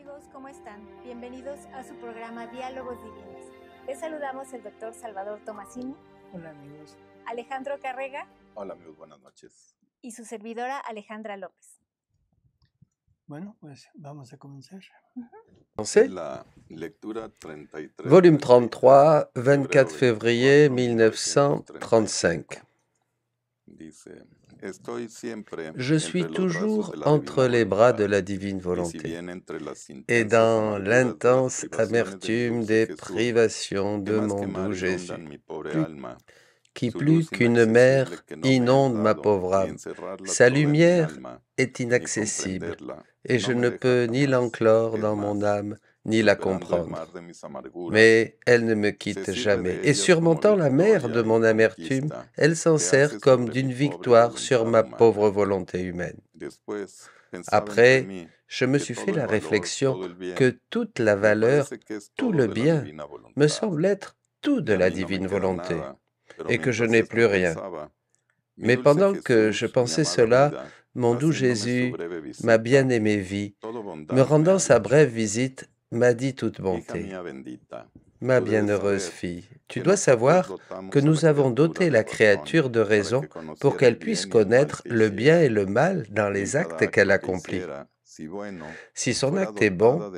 amigos, ¿cómo están? Bienvenidos a su programa Diálogos Divinos. Les saludamos el doctor Salvador Tomasini. Hola amigos. Alejandro Carrega. Hola amigos, buenas noches. Y su servidora Alejandra López. Bueno, pues vamos a comenzar. La lectura 33. Volume 33, 24 février 1935. Dice, Je suis toujours entre les bras de la divine volonté et dans l'intense amertume des privations de mon doux Jésus, qui plus qu'une mer inonde ma pauvre âme. Sa lumière est inaccessible et je ne peux ni l'enclore dans mon âme ni la comprendre. Mais elle ne me quitte jamais. Et surmontant la mer de mon amertume, elle s'en sert comme d'une victoire sur ma pauvre volonté humaine. Après, je me suis fait la réflexion que toute la valeur, tout le bien, me semble être tout de la divine volonté, et que je n'ai plus rien. Mais pendant que je pensais cela, mon doux Jésus, ma bien-aimée vie, me rendant sa brève visite, m'a dit toute bonté. Ma bienheureuse fille, tu dois savoir que nous avons doté la créature de raison pour qu'elle puisse connaître le bien et le mal dans les actes qu'elle accomplit. Si son acte est bon,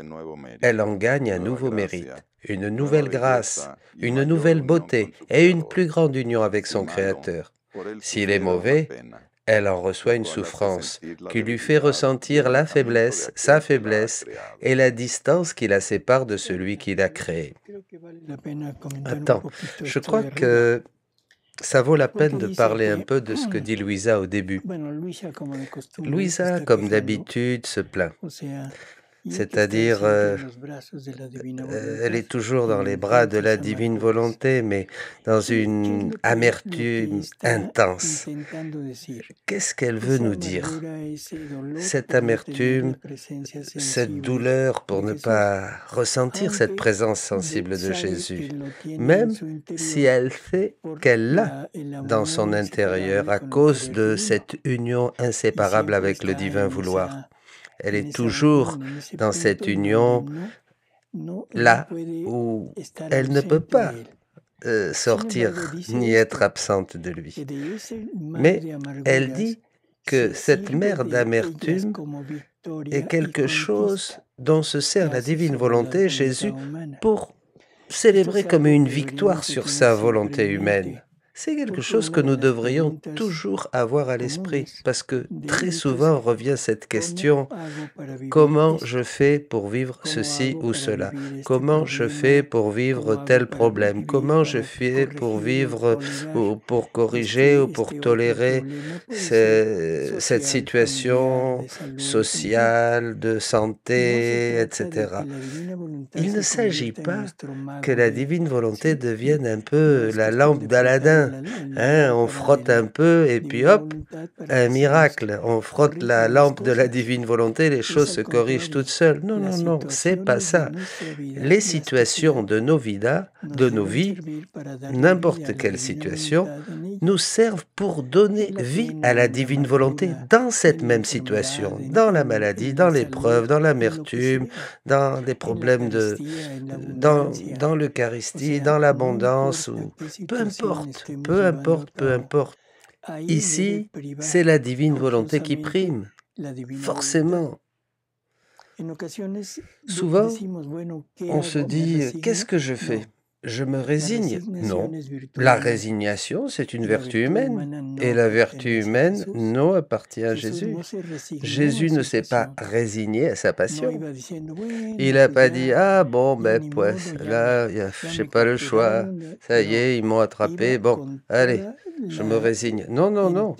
elle en gagne un nouveau mérite, une nouvelle grâce, une nouvelle beauté et une plus grande union avec son Créateur. S'il est mauvais, elle en reçoit une souffrance qui lui fait ressentir la faiblesse, sa faiblesse et la distance qui la sépare de celui qui l'a créé. Attends, je crois que ça vaut la peine de parler un peu de ce que dit Luisa au début. Luisa, comme d'habitude, se plaint. C'est-à-dire, elle est toujours dans les bras de la divine volonté, mais dans une amertume intense. Qu'est-ce qu'elle veut nous dire? Cette amertume, cette douleur pour ne pas ressentir cette présence sensible de Jésus, même si elle sait qu'elle l'a dans son intérieur à cause de cette union inséparable avec le divin vouloir. Elle est toujours dans cette union là où elle ne peut pas sortir ni être absente de lui. Mais elle dit que cette mer d'amertume est quelque chose dont se sert la divine volonté, Jésus, pour célébrer comme une victoire sur sa volonté humaine. C'est quelque chose que nous devrions toujours avoir à l'esprit, parce que très souvent revient cette question, comment je fais pour vivre ceci ou cela? Comment je fais pour vivre tel problème? Comment je fais pour vivre ou pour corriger ou pour tolérer cette situation sociale, de santé, etc. Il ne s'agit pas que la divine volonté devienne un peu la lampe d'Aladin. On frotte un peu et puis hop, un miracle. On frotte la lampe de la divine volonté, les choses se corrigent toutes seules. Non, non, non, c'est pas ça. Les situations de nos vies, n'importe quelle situation, nous servent pour donner vie à la divine volonté dans cette même situation, dans la maladie, dans l'épreuve, dans l'amertume, dans des problèmes dans l'Eucharistie, dans l'abondance, ou peu importe. Peu importe, peu importe. Ici, c'est la divine volonté qui prime, forcément. Souvent, on se dit, qu'est-ce que je fais? Je me résigne? Non. La résignation, c'est une vertu humaine. Et la vertu humaine, non, appartient à Jésus. Jésus ne s'est pas résigné à sa passion. Il n'a pas dit, ah bon, ben, pues, là, j'ai pas le choix. Ça y est, ils m'ont attrapé. Bon, allez, je me résigne. Non, non, non.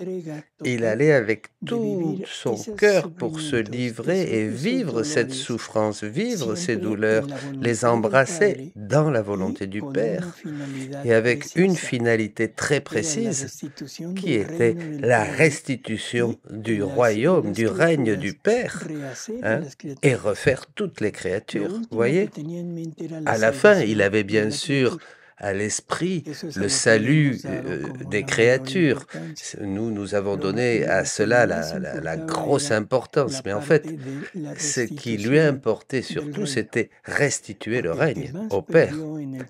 Il allait avec tout son cœur pour se livrer et vivre cette souffrance, vivre ces douleurs, les embrasser dans la volonté du Père et avec une finalité très précise qui était la restitution du royaume, du règne du Père, et refaire toutes les créatures. Vous voyez? À la fin, il avait bien sûr à l'esprit le salut des créatures. Nous avons donné à cela la grosse importance, mais en fait, ce qui lui importait surtout, c'était restituer le règne au Père.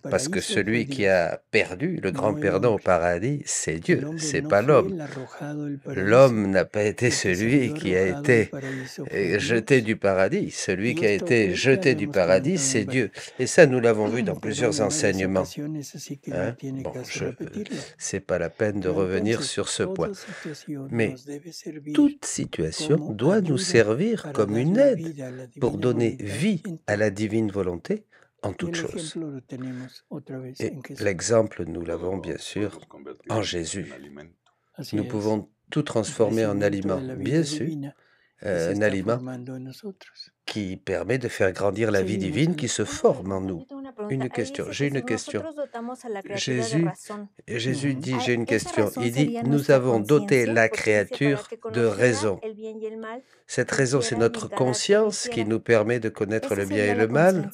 Parce que celui qui a perdu, le grand perdant au paradis, c'est Dieu, c'est pas l'homme. L'homme n'a pas été celui qui a été jeté du paradis. Celui qui a été jeté du paradis, c'est Dieu. Et ça, nous l'avons vu dans plusieurs enseignements. Hein? Bon, c'est pas la peine de revenir sur ce point. Mais toute situation doit nous servir comme une aide pour donner vie à la divine volonté en toute chose. Et l'exemple, nous l'avons bien sûr en Jésus. Nous pouvons tout transformer en aliment, bien sûr, un aliment qui permet de faire grandir la vie divine qui se forme en nous. Une question, j'ai une question. Jésus dit, j'ai une question. Il dit, nous avons doté la créature de raison. Cette raison, c'est notre conscience qui nous permet de connaître le bien et le mal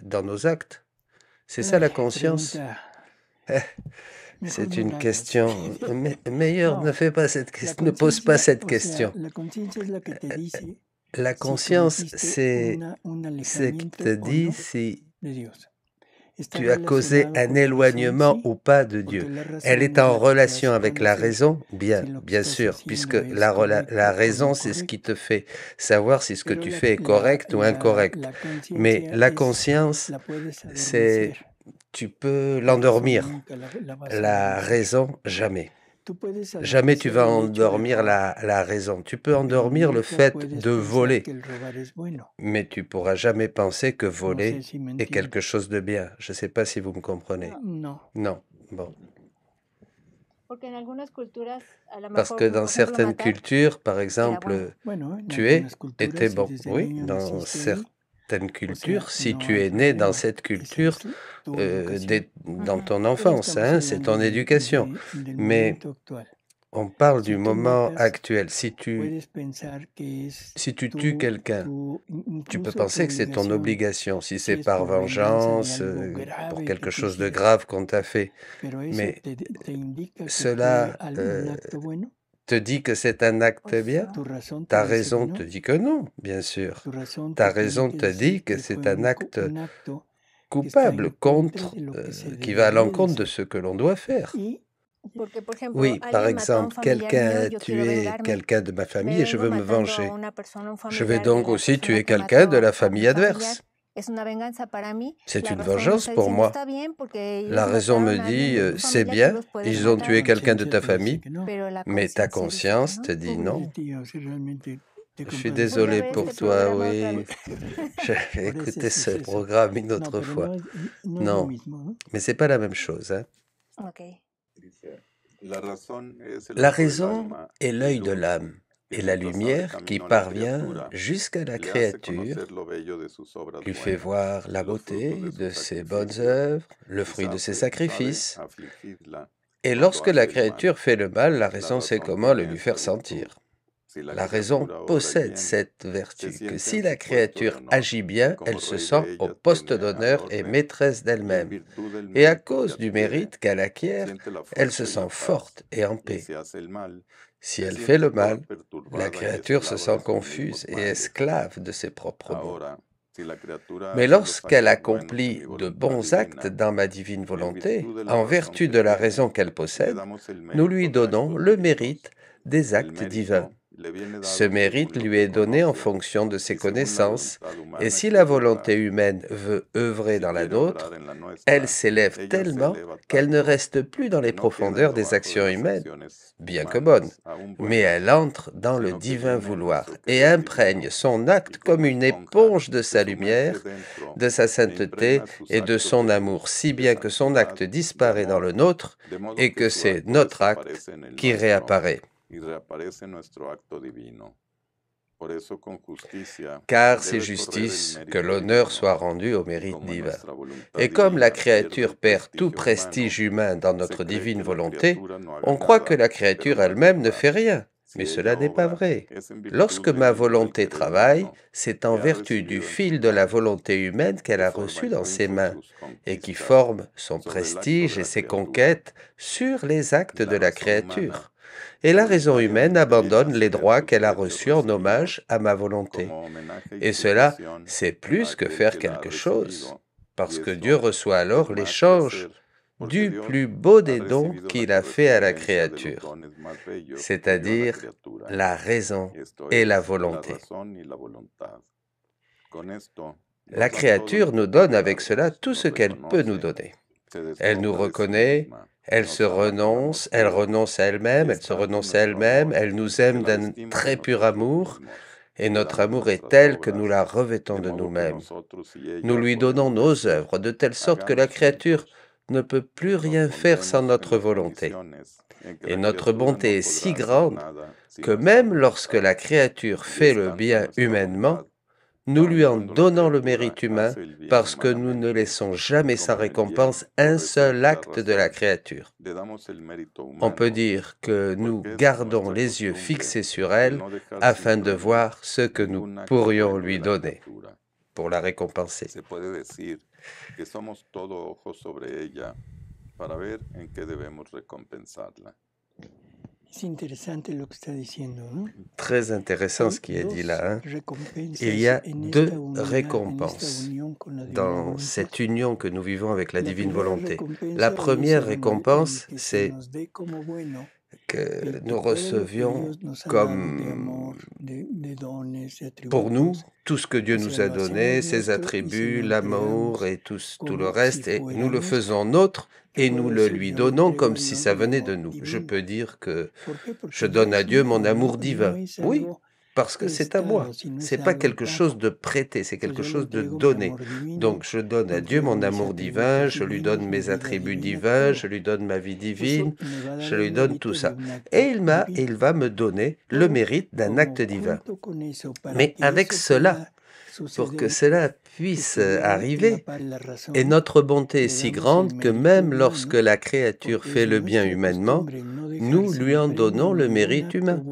dans nos actes. C'est ça la conscience? C'est une question. Meilleur, ne pose pas cette question. La conscience, c'est ce qui te dit si tu as causé un éloignement ou pas de Dieu. Elle est en relation avec la raison, bien sûr, puisque la raison, c'est ce qui te fait savoir si ce que tu fais est correct ou incorrect. Mais la conscience, c'est... Tu peux l'endormir. La raison, jamais. Jamais tu vas endormir la raison. Tu peux endormir le fait de voler, mais tu pourras jamais penser que voler est quelque chose de bien. Je ne sais pas si vous me comprenez. Non. Bon. Parce que dans certaines cultures, par exemple, tuer était bon. Oui, dans certaines cultures, si tu es né dans cette culture, dans ton enfance, hein, c'est ton éducation. Mais on parle du moment actuel. Si tu tues quelqu'un, tu peux penser que c'est ton obligation, si c'est par vengeance, pour quelque chose de grave qu'on t'a fait. Mais cela te dit que c'est un acte bien? Ta raison te dit que non, bien sûr. Ta raison te dit que c'est un acte coupable, qui va à l'encontre de ce que l'on doit faire. Oui, par exemple, quelqu'un a tué quelqu'un de ma famille et je veux me venger. Je vais donc aussi tuer quelqu'un de la famille adverse. C'est une vengeance pour moi. La raison me dit, c'est bien, ils ont tué quelqu'un de ta famille, mais ta conscience te dit non. Je suis désolé pour toi, oui. J'ai écouté ce programme une autre fois. Non, mais c'est pas la même chose. Hein. La raison est l'œil de l'âme et la lumière qui parvient jusqu'à la créature, lui fait voir la beauté de ses bonnes œuvres, le fruit de ses sacrifices. Et lorsque la créature fait le mal, la raison sait comment le lui faire sentir. La raison possède cette vertu, que si la créature agit bien, elle se sent au poste d'honneur et maîtresse d'elle-même. Et à cause du mérite qu'elle acquiert, elle se sent forte et en paix. Si elle fait le mal, la créature se sent confuse et esclave de ses propres maux. Mais lorsqu'elle accomplit de bons actes dans ma divine volonté, en vertu de la raison qu'elle possède, nous lui donnons le mérite des actes divins. Ce mérite lui est donné en fonction de ses connaissances, et si la volonté humaine veut œuvrer dans la nôtre, elle s'élève tellement qu'elle ne reste plus dans les profondeurs des actions humaines, bien que bonnes, mais elle entre dans le divin vouloir et imprègne son acte comme une éponge de sa lumière, de sa sainteté et de son amour, si bien que son acte disparaît dans le nôtre et que c'est notre acte qui réapparaît. Car c'est justice que l'honneur soit rendu au mérite divin. Et comme la créature perd tout prestige humain dans notre divine volonté, on croit que la créature elle-même ne fait rien. Mais cela n'est pas vrai. Lorsque ma volonté travaille, c'est en vertu du fil de la volonté humaine qu'elle a reçu dans ses mains et qui forme son prestige et ses conquêtes sur les actes de la créature. Et la raison humaine abandonne les droits qu'elle a reçus en hommage à ma volonté. Et cela, c'est plus que faire quelque chose, parce que Dieu reçoit alors l'échange du plus beau des dons qu'il a fait à la créature, c'est-à-dire la raison et la volonté. La créature nous donne avec cela tout ce qu'elle peut nous donner. Elle nous reconnaît, elle renonce à elle-même, elle se renonce à elle-même, elle nous aime d'un très pur amour, et notre amour est tel que nous la revêtons de nous-mêmes. Nous lui donnons nos œuvres, de telle sorte que la créature ne peut plus rien faire sans notre volonté. Et notre bonté est si grande que même lorsque la créature fait le bien humainement, nous lui en donnons le mérite humain parce que nous ne laissons jamais sans récompense un seul acte de la créature. On peut dire que nous gardons les yeux fixés sur elle afin de voir ce que nous pourrions lui donner pour la récompenser. Très intéressant ce qui est dit là. Hein? Il y a deux récompenses dans cette union que nous vivons avec la divine volonté. La première récompense, c'est que nous recevions comme pour nous tout ce que Dieu nous a donné, ses attributs, l'amour et tout le reste, et nous le faisons nôtre et nous le lui donnons comme si ça venait de nous. Je peux dire que je donne à Dieu mon amour divin. Oui, parce que c'est à moi. C'est pas quelque chose de prêté, c'est quelque chose de donné. Donc je donne à Dieu mon amour divin, je lui donne mes attributs divins, je lui donne ma vie divine, je lui donne tout ça. Et il va me donner le mérite d'un acte divin. Mais avec cela, pour que cela puisse arriver, et notre bonté est si grande que même lorsque la créature fait le bien humainement, nous lui en donnons le mérite humain.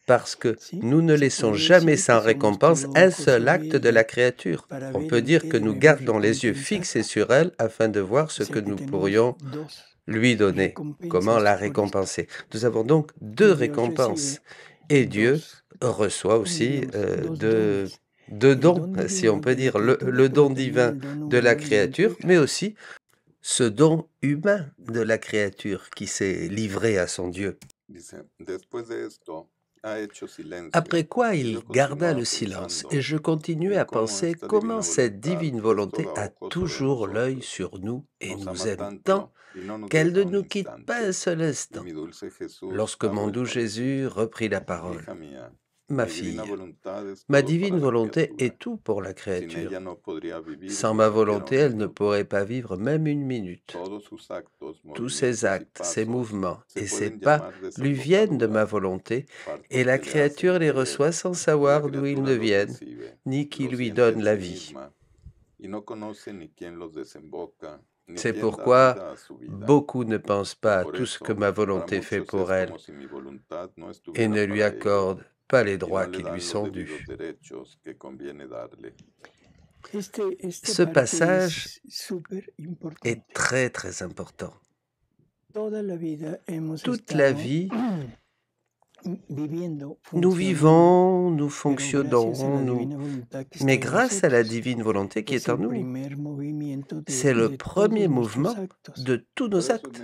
Parce que nous ne laissons jamais sans récompense un seul acte de la créature. On peut dire que nous gardons les yeux fixés sur elle afin de voir ce que nous pourrions lui donner, comment la récompenser. Nous avons donc deux récompenses. Et Dieu reçoit aussi deux dons, si on peut dire, le don divin de la créature, mais aussi ce don humain de la créature qui s'est livré à son Dieu. Après quoi il garda le silence, et je continuais à penser comment cette divine volonté a toujours l'œil sur nous et nous aime tant qu'elle ne nous quitte pas un seul instant. Lorsque mon doux Jésus reprit la parole, « Ma fille, ma divine volonté est tout pour la créature. Sans ma volonté, elle ne pourrait pas vivre même une minute. Tous ses actes, ses mouvements et ses pas lui viennent de ma volonté, et la créature les reçoit sans savoir d'où ils ne viennent, ni qui lui donne la vie. C'est pourquoi beaucoup ne pensent pas à tout ce que ma volonté fait pour elle et ne lui accordent pas les droits qui lui sont dus. » Ce passage est très très important. Toute la vie, nous vivons, nous fonctionnons, mais grâce à la divine volonté qui est en nous. C'est le premier mouvement de tous nos actes.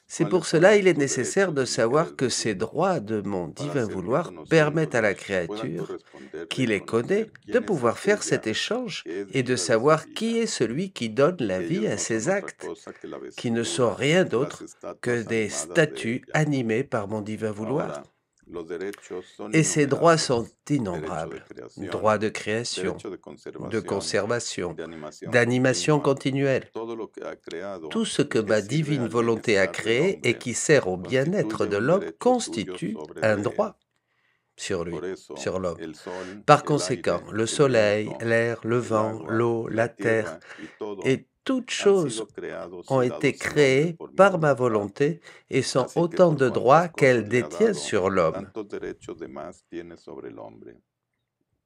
C'est pour cela qu'il est nécessaire de savoir que ces droits de mon divin vouloir permettent à la créature, qui les connaît, de pouvoir faire cet échange et de savoir qui est celui qui donne la vie à ces actes, qui ne sont rien d'autre que des statuts animés par mon divin vouloir. Et ces droits sont innombrables. Droits de création, de conservation, d'animation continuelle. Tout ce que ma divine volonté a créé et qui sert au bien-être de l'homme constitue un droit sur lui, sur l'homme. Par conséquent, le soleil, l'air, le vent, l'eau, la terre et toutes han choses sido creados ont y été dados al hombre créées por mi par ma voluntad. volonté et sont Así que autant por de cuantas droits cosas qu'elles le ha détiennent dado, sur l'homme. tantos derechos de más tiene sobre el hombre.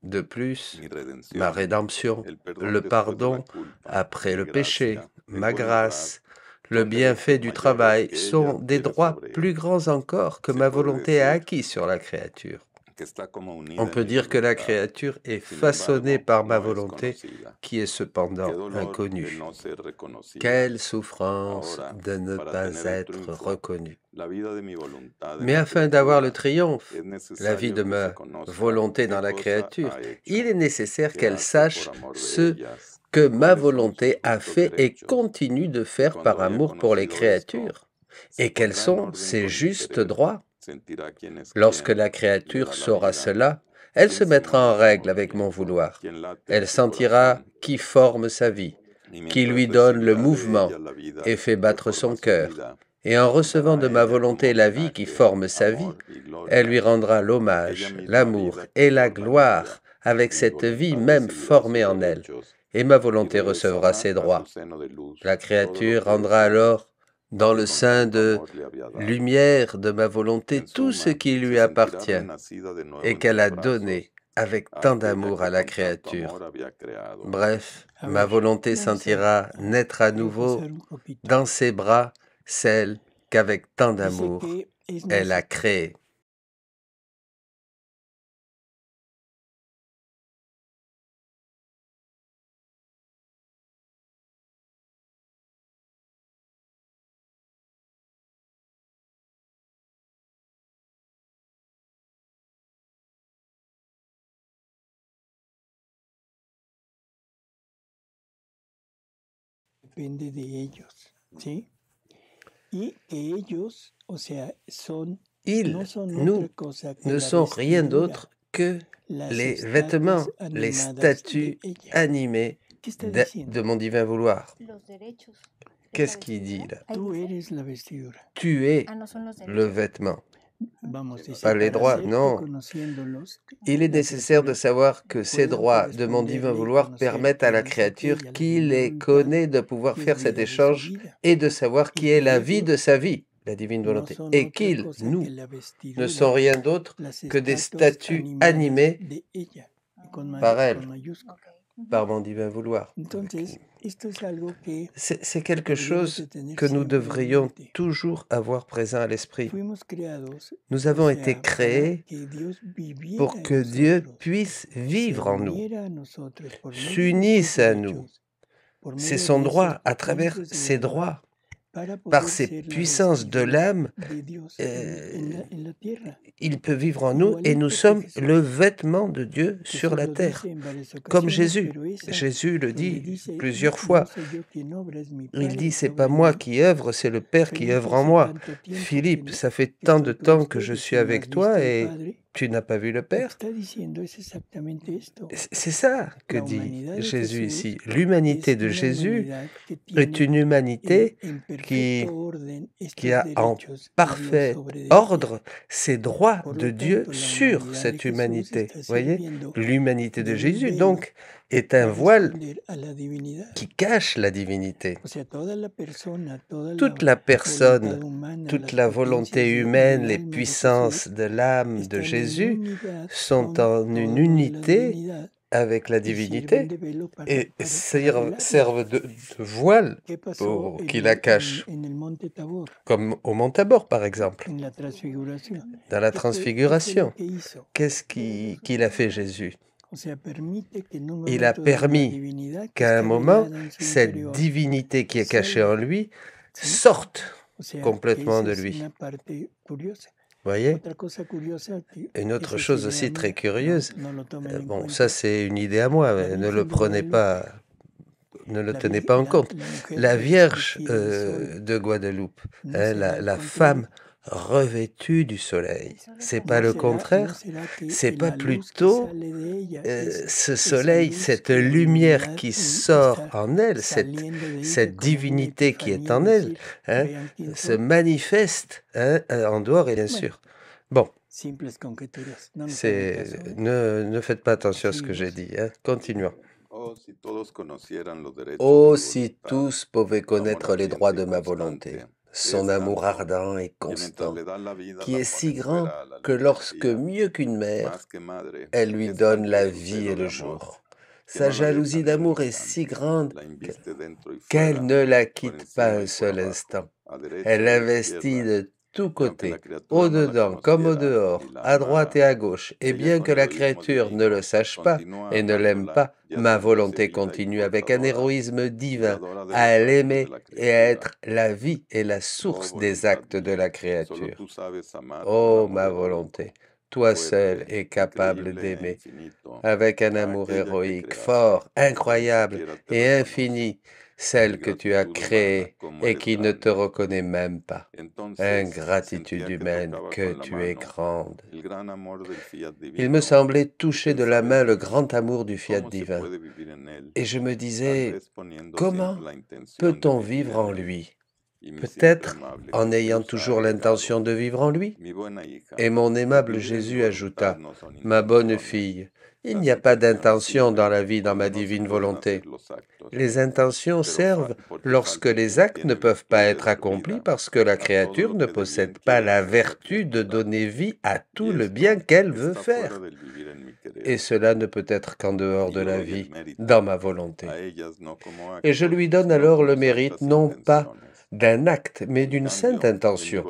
De plus, Mi ma redención, rédemption, el perdón le después de la pardon culpa, après mi le péché, gracia, el ma buen obrar, grâce, le son bienfait derechos du mayores travail que ella sont des adquiere droits sobre plus él. grands encore que Se ma puede volonté a decir acquis sur la créature. que está como On unida en peut mi dire que la voluntad. créature est Sin façonnée embargo, par ma no es volonté, conocida. qui est Qué cependant dolor de inconnue. no ser reconocida. Quelle souffrance Ahora, de ne para pas tener el être triunfo, reconnue. la vida de mi voluntad en Mais la afin d'avoir le criatura, triomphe, es la vie necesario de que se ma conozca volonté qué dans la cosa créature, ha il hecho, est nécessaire qué qu'elle hace sache por amor de ce ellas, que ma cuáles son sus volonté a justos fait et derechos. continue de Y faire par cuando haya amour pour les conocido esto, créatures. se Et quels pondrá en sont orden ces con justes interés, droits? sentirá quién es Lorsque quién, la le créature da la saura vida, cela, elle se quién se mettra en mueve a su règle avec mon movimiento, vouloir. quién late en Elle su sentira corazón. qui forme sa vie, Y qui mientras lui donne le recibirá de mouvement ella la vida et fait que battre forma son su cœur. vida, Et en recevant dará de a ma ella volonté como la vie qui homenaje, forme sa vie, amor y elle lui gloria, rendra aquella l'hommage, misma l'amour vida et que la forma en gloire ella, avec y mi cette vie voluntad même recibirá sus formée en elle. derechos Et ma y volonté recevra regresará ses a su droits. seno de luz La todo lo créature que rendra es homme alors dans que le con sein tanto de amor le había dado. lumière de ma volonté En tout ce suma, qui se lui sentirá appartient renacida de nuevo et en qu'elle sus a brazos donné avec a tant aquella d'amour que à la con tanto créature. amor había creado. Bref, A ma ver, volonté vamos sentira naître à nouveau repasar un poquito. dans ses bras celle qu'avec tant Dice d'amour que es elle a necesario créée. depende de ellos, ¿sí? Y que ellos, o sea, Ils, no son nous, otra cosa que ne la sont rien vestidura, d'autre que las les estatuas vêtements, les animadas statues de ella. animées ¿Qué está de diciendo? mon divin vouloir. Los derechos. de Qu'est-ce la qu'il dit vestidura. là? Ahí Tú dice. eres la vestidura. Tu es Ah, no son los le derechos. vêtement. Vamos, dice, Pas les para droits, hacerte non. conociéndolos, Il est la nécessaire de criatura savoir que ces puedan droits de mon divin corresponderle y vouloir conocer permettent à la quién es créature aquella, la qui divina les voluntad, connaît de pouvoir que es faire cet vida de su échange vida, et de savoir y qui est que la vie de ellos sa vie, la divine no volonté. son Et otra qu'ils, cosa nous, que la ne sont vestidura, rien d'autre las que des estatuas statues animadas animées de ella, y con, par elle, con mayúscula. Ok. par mon divin vouloir. Entonces, esto es algo que C'est quelque deberíamos de chose tener que nous siempre en devrions mente. toujours avoir présent à l'esprit. Fuimos creados, Nous o avons été sea, para créés que Dios viviera pour en que Dieu nosotros, puisse se vivre en nous, uniera a nosotros por medio de s'unisse sus à nous. derechos, por C'est medio son de esos droit à travers potencias ses del alma, droits, para par poder ses ser la puissances de vestidura l'âme. de Dios en la tierra. Il peut vivre en nous et nous Igualito que sommes le Jesús. vêtement de Dieu sur Jesús la lo terre, dice en varias comme ocasiones, Jésus. pero esa Jésus le donde dit dice, plusieurs no fois. soy yo quien obra, es mi Il Padre dit, que c'est obra pas en moi mí. qui œuvre, c'est le Père qui Felipe, œuvre en hace moi. tanto tiempo Philippe, ça fait que tant de estoy con temps que je ustedes suis y no has avec visto toi al et Padre. tu n'as pas vu le Lo que Père. está diciendo es exactamente esto. C'est ça que La dit humanidad de Jésus Jesús ici. L'humanité es de una Jésus humanidad que est tiene une humanité en qui, perfecto orden qui estos a en derechos de Dios parfait sobre ella. ordre ces droits Por de lo Dieu tanto, la sur humanidad de cette Jesús humanité. está Voyez, sirviendo l'humanité de de un Jésus, velo donc, est un para voile responder a la divinidad. qui cache la divinité. O sea, toda la persona, toda Toute la la personne, voluntad humana, toute las la potencias volonté del humaine, les alma de puissances Jesús de l'âme de están en Jésus unidad sont con en todos une los de la unité divinidad avec la y sirven divinité de velo et para servent, velarla. servent de voile ¿Qué pasó pour qui la cachent, en el monte Tabor, comme au mont Tabor par exemple, en la transfiguración? dans la ¿Qué fue transfiguration. lo que hizo? Qu'est-ce qu'il a fait Jésus? O sea, permite que en un Il a momento dado la permis divinidad que qu'à un está moment, velada en su cette interior divinité qui est cachée en salga, lui ¿sí? sorte O sea, que complètement esa de es lui. una parte curiosa. Voyez? Otra cosa curiosa, que Une autre esa es chose idea aussi très mía, curieuse, no lo tomen en bon, cuenta. ça c'est une idée à moi, La mais ne le Virgen de prenez Guadalupe, pas, ne le la, tenez vir- pas en la, compte. la mujer La Vierge revestida de sol, de Guadeloupe, ¿no hein, será la el femme contrario? revêtue du soleil, c'est pas ¿No le será, no contraire, será que c'est pas la luz que plutôt sale de ella es ce esa soleil, luz cette que la lumière divinidad qui sort está en elle, saliendo de ella cette como una divinité qui est epifanía, en elle, decir, hein, vean quién se soy? manifeste hein, en dehors et bien Bueno, sûr. Bon, simples conjeturas, no nos hagan caso, ne faites pas attention à ce que j'ai seguimos. dit, hein. Continuons. Oh, si tous pouvaient connaître les droits de ma volonté, son amour ardent et constant, qui est si grand que lorsque, mieux qu'une mère, elle lui donne la vie et le jour. Sa jalousie d'amour est si grande qu'elle ne la quitte pas un seul instant. Elle l'investit de tous côtés, au-dedans comme au-dehors, à droite et à gauche, et bien que la créature ne le sache pas et ne l'aime pas, ma volonté continue avec un héroïsme divin à l'aimer et à être la vie et la source des actes de la créature. Oh, ma volonté, toi seul es capable d'aimer avec un amour héroïque, fort, incroyable et infini, celle que tu as créée et qui ne te reconnaît même pas. Ingratitude humaine, que tu es grande. Il me semblait toucher de la main le grand amour du fiat divin. Et je me disais, comment peut-on vivre en lui? Peut-être en ayant toujours l'intention de vivre en lui. Et mon aimable Jésus ajouta, « Ma bonne fille, il n'y a pas d'intention dans la vie dans ma divine volonté. Les intentions servent lorsque les actes ne peuvent pas être accomplis parce que la créature ne possède pas la vertu de donner vie à tout le bien qu'elle veut faire. Et cela ne peut être qu'en dehors de la vie, dans ma volonté. Et je lui donne alors le mérite non pas d'un acte, mais d'une sainte intention.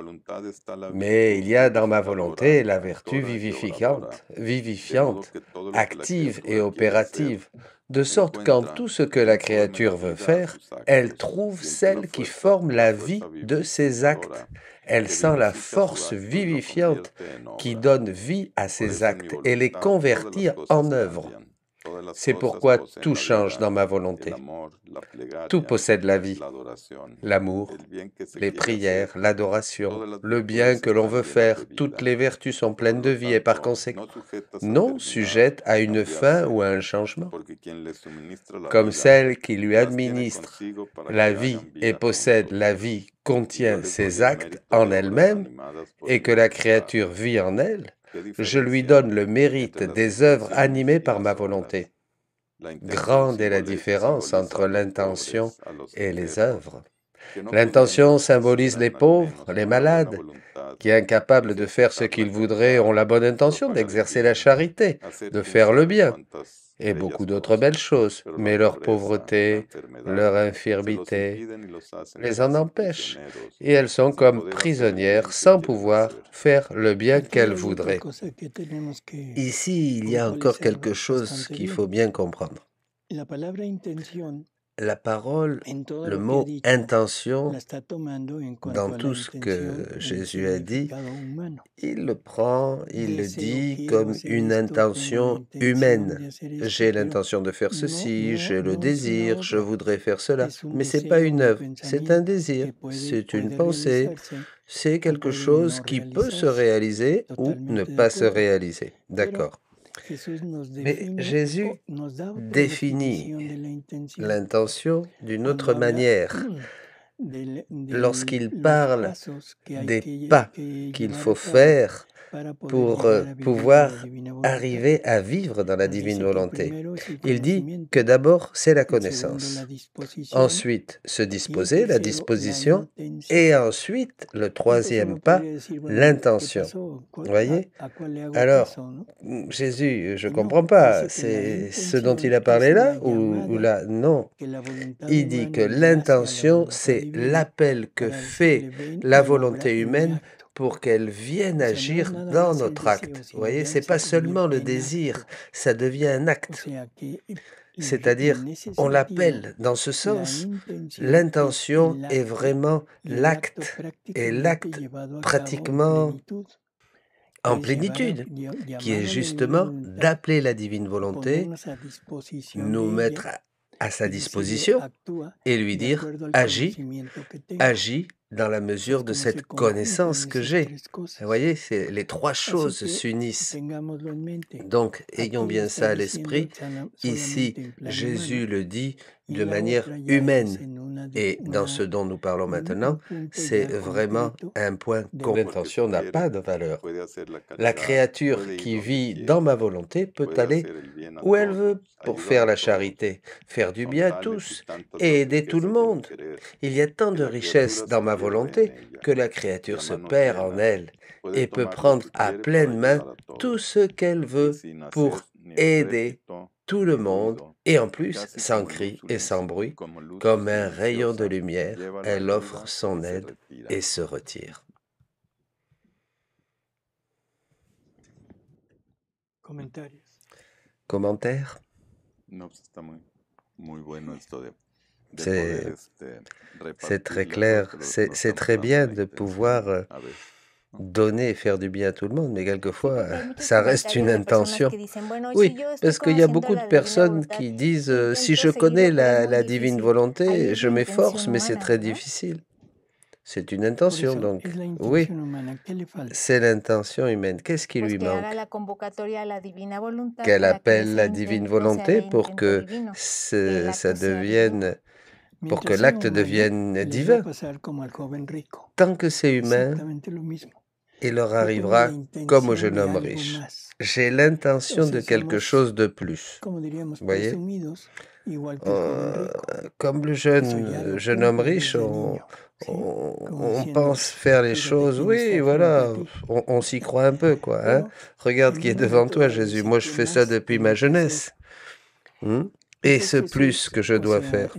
Mais il y a dans ma volonté la vertu vivifiante, active et opérative, de sorte qu'en tout ce que la créature veut faire, elle trouve celle qui forme la vie de ses actes. Elle sent la force vivifiante qui donne vie à ses actes et les convertit en œuvre. C'est pourquoi tout change dans ma volonté. Tout possède la vie, l'amour, les prières, l'adoration, le bien que l'on veut faire. Toutes les vertus sont pleines de vie et par conséquent non sujettes à une fin ou à un changement. Comme celle qui lui administre la vie et possède la vie contient ses actes en elle-même et que la créature vit en elle, je lui donne le mérite des œuvres animées par ma volonté. Grande est la différence entre l'intention et les œuvres. L'intention symbolise les pauvres, les malades, qui, incapables de faire ce qu'ils voudraient, ont la bonne intention d'exercer la charité, de faire le bien, et beaucoup d'autres belles choses, mais leur pauvreté, leur infirmité les en empêchent, et elles sont comme prisonnières sans pouvoir faire le bien qu'elles voudraient. Ici, il y a encore quelque chose qu'il faut bien comprendre. La parole, le mot intention, dans tout ce que Jésus a dit, il le prend, il le dit comme une intention humaine. J'ai l'intention de faire ceci, j'ai le désir, je voudrais faire cela. Mais ce n'est pas une œuvre, c'est un désir, c'est une pensée, c'est quelque chose qui peut se réaliser ou ne pas se réaliser. D'accord. Mais Jésus définit l'intention d'une autre manière. Lorsqu'il parle des pas qu'il faut faire pour pouvoir arriver à vivre dans la divine volonté. Il dit que d'abord, c'est la connaissance. Ensuite, se disposer, la disposition. Et ensuite, le troisième pas, l'intention. Vous voyez? Alors, Jésus, je ne comprends pas. C'est ce dont il a parlé là ou là? Non. Il dit que l'intention, c'est l'appel que fait la volonté humaine pour qu'elle vienne agir dans notre acte. Vous voyez, ce n'est pas seulement le désir, ça devient un acte. C'est-à-dire, on l'appelle dans ce sens. L'intention est vraiment l'acte, et l'acte pratiquement en plénitude, qui est justement d'appeler la divine volonté, nous mettre à sa disposition et lui dire « agis, agis dans la mesure de cette connaissance que j'ai. Vous voyez, les trois choses s'unissent. Donc, ayons bien ça à l'esprit. Ici, Jésus le dit de manière humaine. Et dans ce dont nous parlons maintenant, c'est vraiment un point dont l'intention n'a pas de valeur. La créature qui vit dans ma volonté peut aller où elle veut pour faire la charité, faire du bien à tous et aider tout le monde. Il y a tant de richesses dans ma volonté que la créature se perd en elle et peut prendre à pleine main tout ce qu'elle veut pour aider tout le monde, et en plus, sans cri et sans bruit, comme un rayon de lumière, elle offre son aide et se retire. Commentaires? C'est très clair, c'est très bien de pouvoir donner et faire du bien à tout le monde, mais quelquefois, ça reste une intention. Oui, parce qu'il y a beaucoup de personnes qui disent « si je connais la divine volonté, je m'efforce, mais c'est très difficile ». C'est une intention, donc. Oui, c'est l'intention humaine. Qu'est-ce qui lui manque? Qu'elle appelle la divine volonté pour que ça devienne, pour que l'acte devienne divin. Tant que c'est humain, il leur arrivera comme au jeune homme riche. J'ai l'intention de quelque chose de plus. Vous voyez? Comme le jeune homme riche, on pense faire les choses, oui, voilà, on s'y croit un peu, quoi. Hein? Regarde qui est devant toi, Jésus. Moi, je fais ça depuis ma jeunesse. Et ce plus que je dois faire.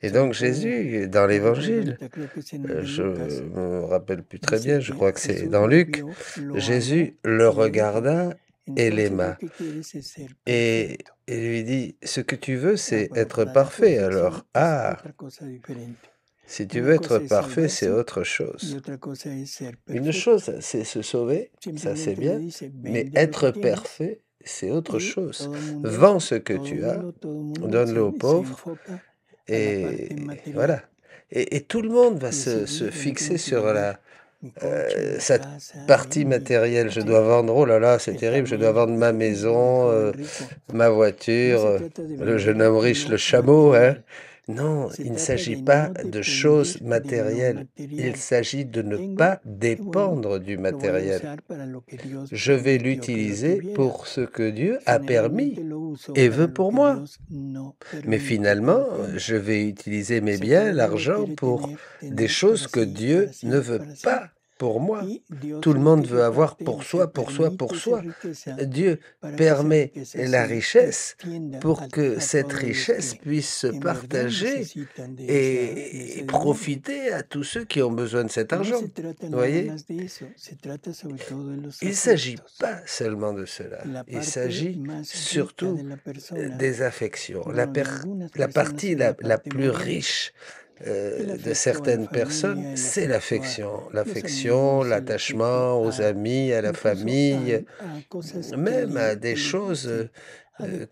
Et donc Jésus, dans l'Évangile, je me rappelle plus très bien, je crois que c'est dans Luc, Jésus le regarda et l'aima. Et lui dit, ce que tu veux, c'est être parfait. Alors, si tu veux être parfait, c'est autre chose. Une chose, c'est se sauver, ça c'est bien, mais être parfait, c'est autre chose. Vends ce que tu as, donne-le aux pauvres, et voilà. Et tout le monde va se fixer sur cette partie matérielle. Je dois vendre, oh là là, c'est terrible, je dois vendre ma maison, ma voiture, le jeune homme riche, le chameau, hein. Non, il ne s'agit pas de choses matérielles. Il s'agit de ne pas dépendre du matériel. Je vais l'utiliser pour ce que Dieu a permis et veut pour moi. Mais finalement, je vais utiliser mes biens, l'argent, pour des choses que Dieu ne veut pas pour moi. Tout le monde veut avoir pour soi, pour soi, pour soi. Dieu permet la richesse pour que cette richesse puisse se partager et profiter à tous ceux qui ont besoin de cet argent. Vous voyez? Il ne s'agit pas seulement de cela. Il s'agit surtout des affections. La partie la plus riche de certaines personnes, c'est l'affection. L'affection, l'attachement aux amis, à la famille, même à des choses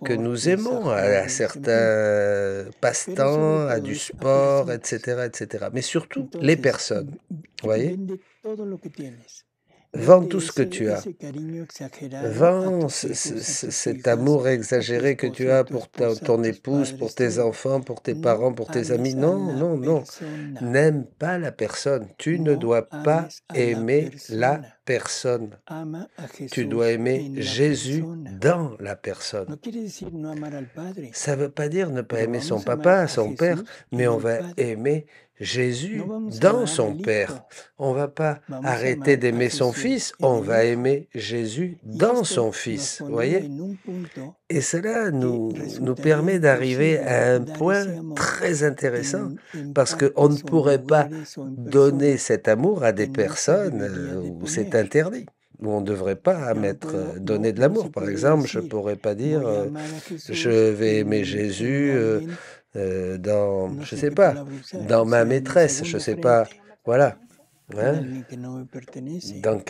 que nous aimons, à certains passe-temps, à du sport, etc., etc. Mais surtout, les personnes, vous voyez? Vends tout ce que tu as. Vends cet amour exagéré que tu as pour ton épouse, pour tes enfants, pour tes parents, pour tes amis. Non, non, non. N'aime pas la personne. Tu ne dois pas aimer la personne. Tu dois aimer Jésus dans la personne. Ça ne veut pas dire ne pas aimer son papa, son père, mais on va aimer Jésus dans son Père. On ne va pas arrêter d'aimer son Fils, on va aimer Jésus dans son Fils. Vous voyez? Et cela nous permet d'arriver à un point très intéressant, parce qu'on ne pourrait pas donner cet amour à des personnes où c'est interdit, où on ne devrait pas donner de l'amour. Par exemple, je ne pourrais pas dire je vais aimer Jésus dans, je sais pas, dans ma maîtresse, je sais pas, voilà. Hein?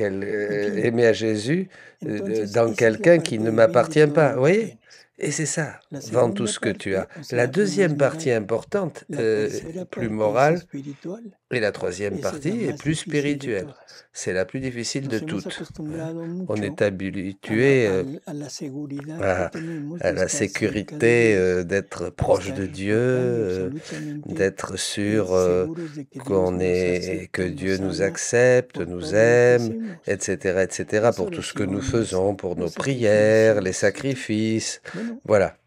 Aimer à Jésus dans quelqu'un qui ne m'appartient pas, vous voyez? Et c'est ça, vends tout ce que tu as. La deuxième partie importante, plus morale, Et la troisième partie est plus spirituelle. C'est la plus difficile de toutes. On est habitué à la sécurité d'être proche de Dieu, d'être sûr que Dieu nous accepte, nous aime, etc., pour tout ce que nous faisons, pour nos prières, les sacrifices. Voilà.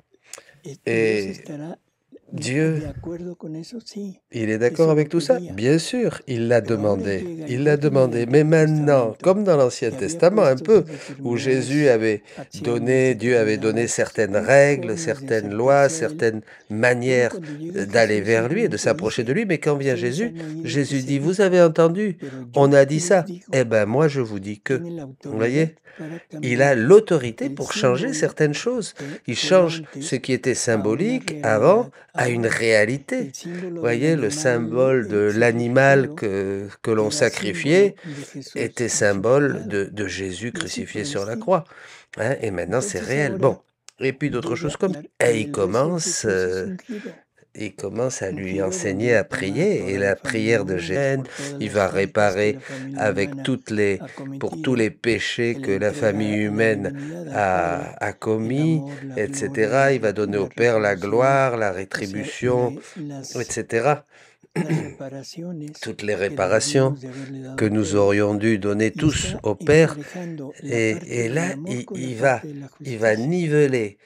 Et Dieu, il est d'accord avec tout ça? Bien sûr, il l'a demandé. Il l'a demandé. Mais maintenant, comme dans l'Ancien Testament un peu, où Dieu avait donné certaines règles, certaines lois, certaines manières d'aller vers lui et de s'approcher de lui, mais quand vient Jésus, Jésus dit, vous avez entendu, on a dit ça. Eh bien, moi, je vous dis que, vous voyez, il a l'autorité pour changer certaines choses. Il change ce qui était symbolique avant à une réalité. Vous voyez, le symbole de l'animal que l'on sacrifiait était symbole de Jésus crucifié sur la croix. Hein, et maintenant, c'est réel. Bon. Et puis d'autres choses comme... Et il commence à lui enseigner à prier, et la prière de Jésus, il va réparer pour tous les péchés que la famille humaine a commis, etc. Il va donner au Père la gloire, la rétribution, etc. Toutes les réparations que nous aurions dû donner tous au Père, et là, il va niveler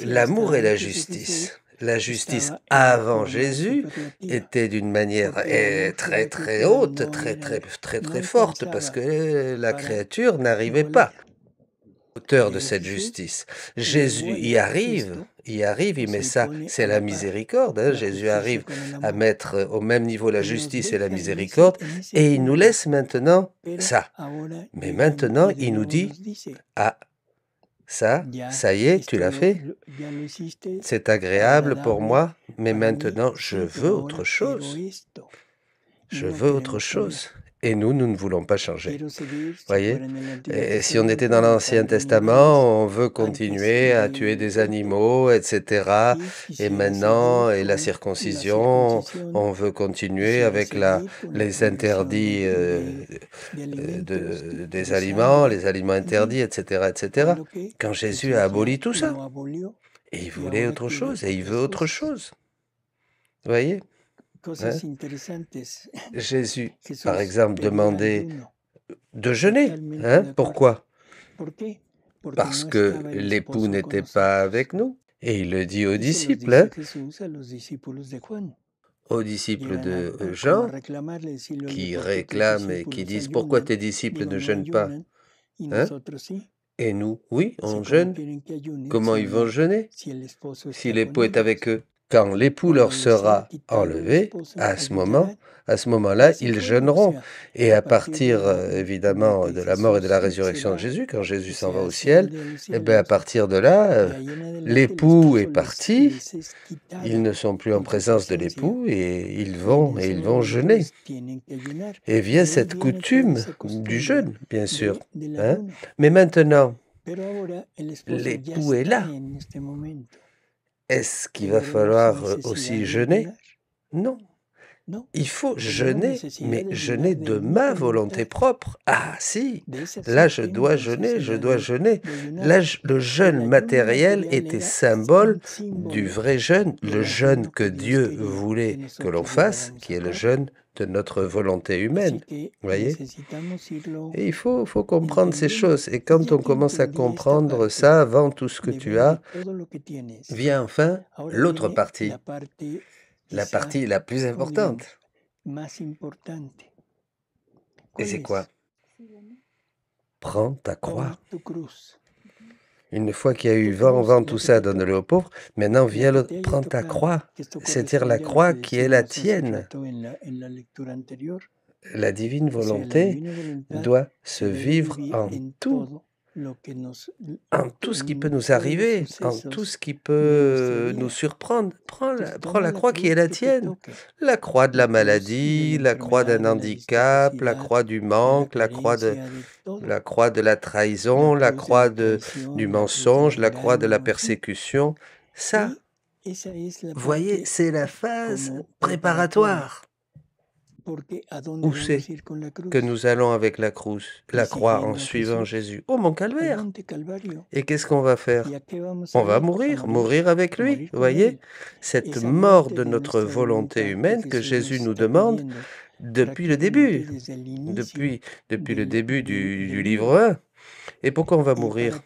l'amour et la justice. La justice avant Jésus était d'une manière très très haute, très forte, parce que la créature n'arrivait pas à hauteur de cette justice. Jésus y arrive, il met ça, c'est la miséricorde. Hein. Jésus arrive à mettre au même niveau la justice et la miséricorde, et il nous laisse maintenant ça. Mais maintenant, il nous dit, ah, ça y est, tu l'as fait. C'est agréable pour moi, mais maintenant, je veux autre chose. Je veux autre chose. Et nous ne voulons pas changer. Voyez? Et si on était dans l'Ancien Testament, on veut continuer à tuer des animaux, etc. Et maintenant, la circoncision, on veut continuer avec les interdits des aliments, les aliments interdits, etc., etc. Quand Jésus a aboli tout ça, et il voulait autre chose, et il veut autre chose. Voyez? Hein? Jésus, par exemple, demandait de jeûner. Hein? Pourquoi? Parce que l'époux n'était pas avec nous. Et il le dit aux disciples, hein? Aux disciples de Jean, qui réclament et qui disent « Pourquoi tes disciples ne jeûnent pas ?» Hein? Et nous, oui, on jeûne. Comment ils vont jeûner? Si l'époux est avec eux. Quand l'époux leur sera enlevé, à ce moment-là, ils jeûneront. Et à partir, évidemment, de la mort et de la résurrection de Jésus, quand Jésus s'en va au ciel, eh bien, à partir de là, l'époux est parti, ils ne sont plus en présence de l'époux, et ils vont jeûner. Et vient cette coutume du jeûne, bien sûr. Hein? Mais maintenant, l'époux est là. Est-ce qu'il va falloir aussi jeûner? Non. Il faut jeûner, mais jeûner de ma volonté propre. Ah si, là je dois jeûner. Là, le jeûne matériel était symbole du vrai jeûne, le jeûne que Dieu voulait que l'on fasse, qui est le jeûne de notre volonté humaine. Vous voyez? Et il faut comprendre ces choses. Et quand on commence à comprendre ça, avant tout ce que tu as, vient enfin l'autre partie, la partie la plus importante. Et c'est quoi? Prends ta croix. Une fois qu'il y a eu vent, tout ça, donne-le aux pauvres. Maintenant, viens, prends ta croix. C'est-à-dire la croix qui est la tienne. La divine volonté doit se vivre en tout ce qui peut nous arriver, en tout ce qui peut nous surprendre. Prends la croix qui est la tienne. La croix de la maladie, la croix d'un handicap, la croix du manque, la croix de la trahison, la croix du mensonge, la croix de la persécution. Ça, voyez, c'est la phase préparatoire. Où c'est que nous allons avec la croix en suivant Jésus? Au Mont Calvaire. Et qu'est-ce qu'on va faire? On va mourir avec lui. Vous voyez, cette mort de notre volonté humaine que Jésus nous demande depuis le début, depuis le début du livre 1. Et pourquoi on va mourir?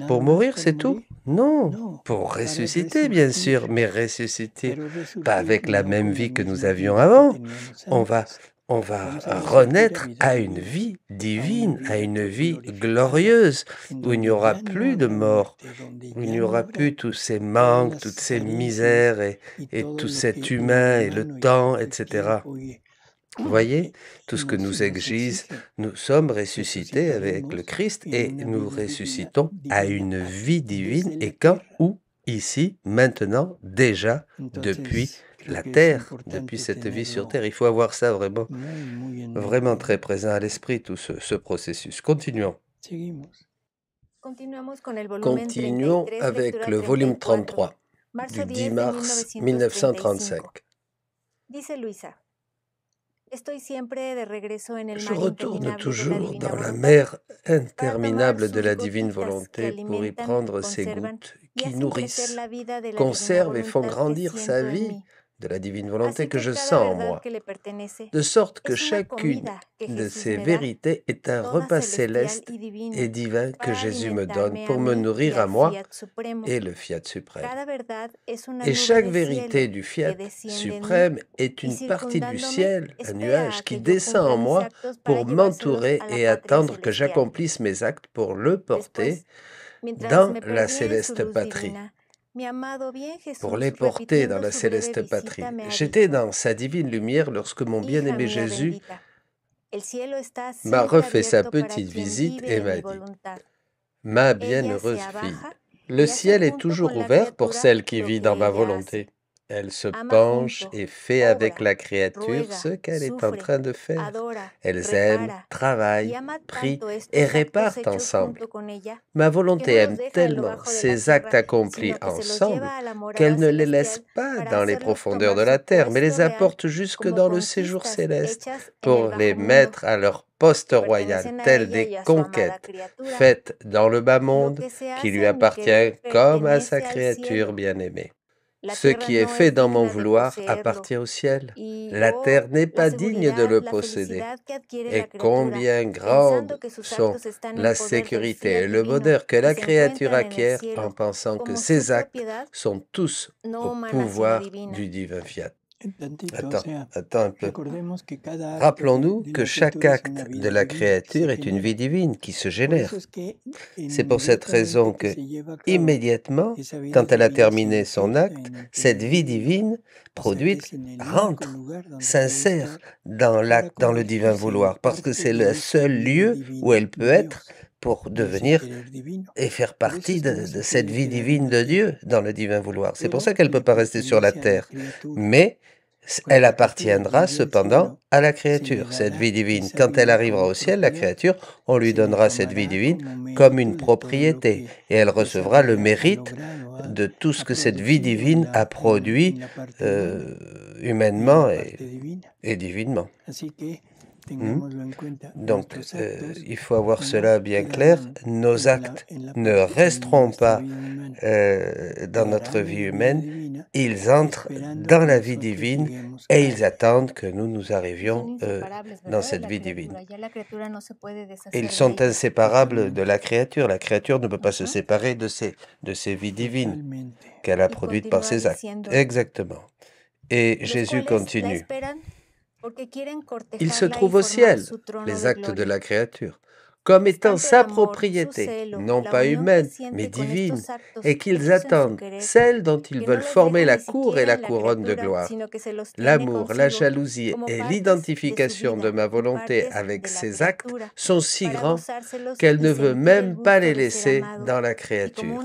Pour mourir, c'est tout? Non, pour ressusciter, bien sûr, mais ressusciter pas avec la même vie que nous avions avant. On va renaître à une vie divine, à une vie glorieuse, où il n'y aura plus de mort, où il n'y aura plus tous ces manques, toutes ces misères et tout cet humain et le temps, etc. Vous voyez, tout ce que nous exige, nous sommes ressuscités avec le Christ et nous ressuscitons à une vie divine. Et quand? Où? Ici, maintenant, déjà, depuis la terre, depuis cette vie sur terre. Il faut avoir ça vraiment très présent à l'esprit, tout ce processus. Continuons. Continuons avec le volume 33 du 10 mars 1935. Je retourne toujours dans la mer interminable de la divine volonté pour y prendre ces gouttes qui nourrissent, conservent et font grandir sa vie de la divine volonté que je sens en moi, de sorte que chacune de ces vérités est un repas céleste et divin que Jésus me donne pour me nourrir à moi et le fiat suprême. Et chaque vérité du fiat suprême est une partie du ciel, un nuage qui descend en moi pour m'entourer et attendre que j'accomplisse mes actes pour le porter dans la céleste patrie. Pour les porter dans la céleste patrie. J'étais dans sa divine lumière lorsque mon bien-aimé Jésus m'a refait sa petite visite et m'a dit « Ma bienheureuse fille, le ciel est toujours ouvert pour celle qui vit dans ma volonté. Elle se penche et fait avec la créature ce qu'elle est en train de faire. Elles aiment, travaillent, prient et réparent ensemble. Ma volonté aime tellement ces actes accomplis ensemble qu'elle ne les laisse pas dans les profondeurs de la terre, mais les apporte jusque dans le séjour céleste pour les mettre à leur poste royal, telles des conquêtes faites dans le bas monde qui lui appartient comme à sa créature bien-aimée. Ce qui est fait dans mon vouloir appartient au ciel. La terre n'est pas digne de le posséder. Et combien grandes sont la sécurité et le bonheur que la créature acquiert en pensant que ses actes sont tous au pouvoir du divin fiat. Attends un peu. Rappelons-nous que chaque acte de la créature est une vie divine qui se génère. C'est pour cette raison que, immédiatement, quand elle a terminé son acte, cette vie divine produite rentre, s'insère dans le divin vouloir, parce que c'est le seul lieu où elle peut être pour devenir et faire partie de cette vie divine de Dieu dans le divin vouloir. C'est pour ça qu'elle ne peut pas rester sur la terre. Mais elle appartiendra cependant à la créature, cette vie divine. Quand elle arrivera au ciel, la créature, on lui donnera cette vie divine comme une propriété et elle recevra le mérite de tout ce que cette vie divine a produit humainement et divinement. Donc, il faut avoir cela bien clair. Nos actes ne resteront pas dans notre vie humaine. Ils entrent dans la vie divine et ils attendent que nous arrivions dans cette vie divine. Ils sont inséparables de la créature. La créature ne peut pas se séparer de ces vies divines qu'elle a produites par ses actes. Exactement. Et Jésus continue. Il se trouve au ciel, les actes de la créature, comme étant sa propriété, non pas humaine, mais divine, et qu'ils attendent celle dont ils veulent former la cour et la couronne de gloire. L'amour, la jalousie et l'identification de ma volonté avec ces actes sont si grands qu'elle ne veut même pas les laisser dans la créature,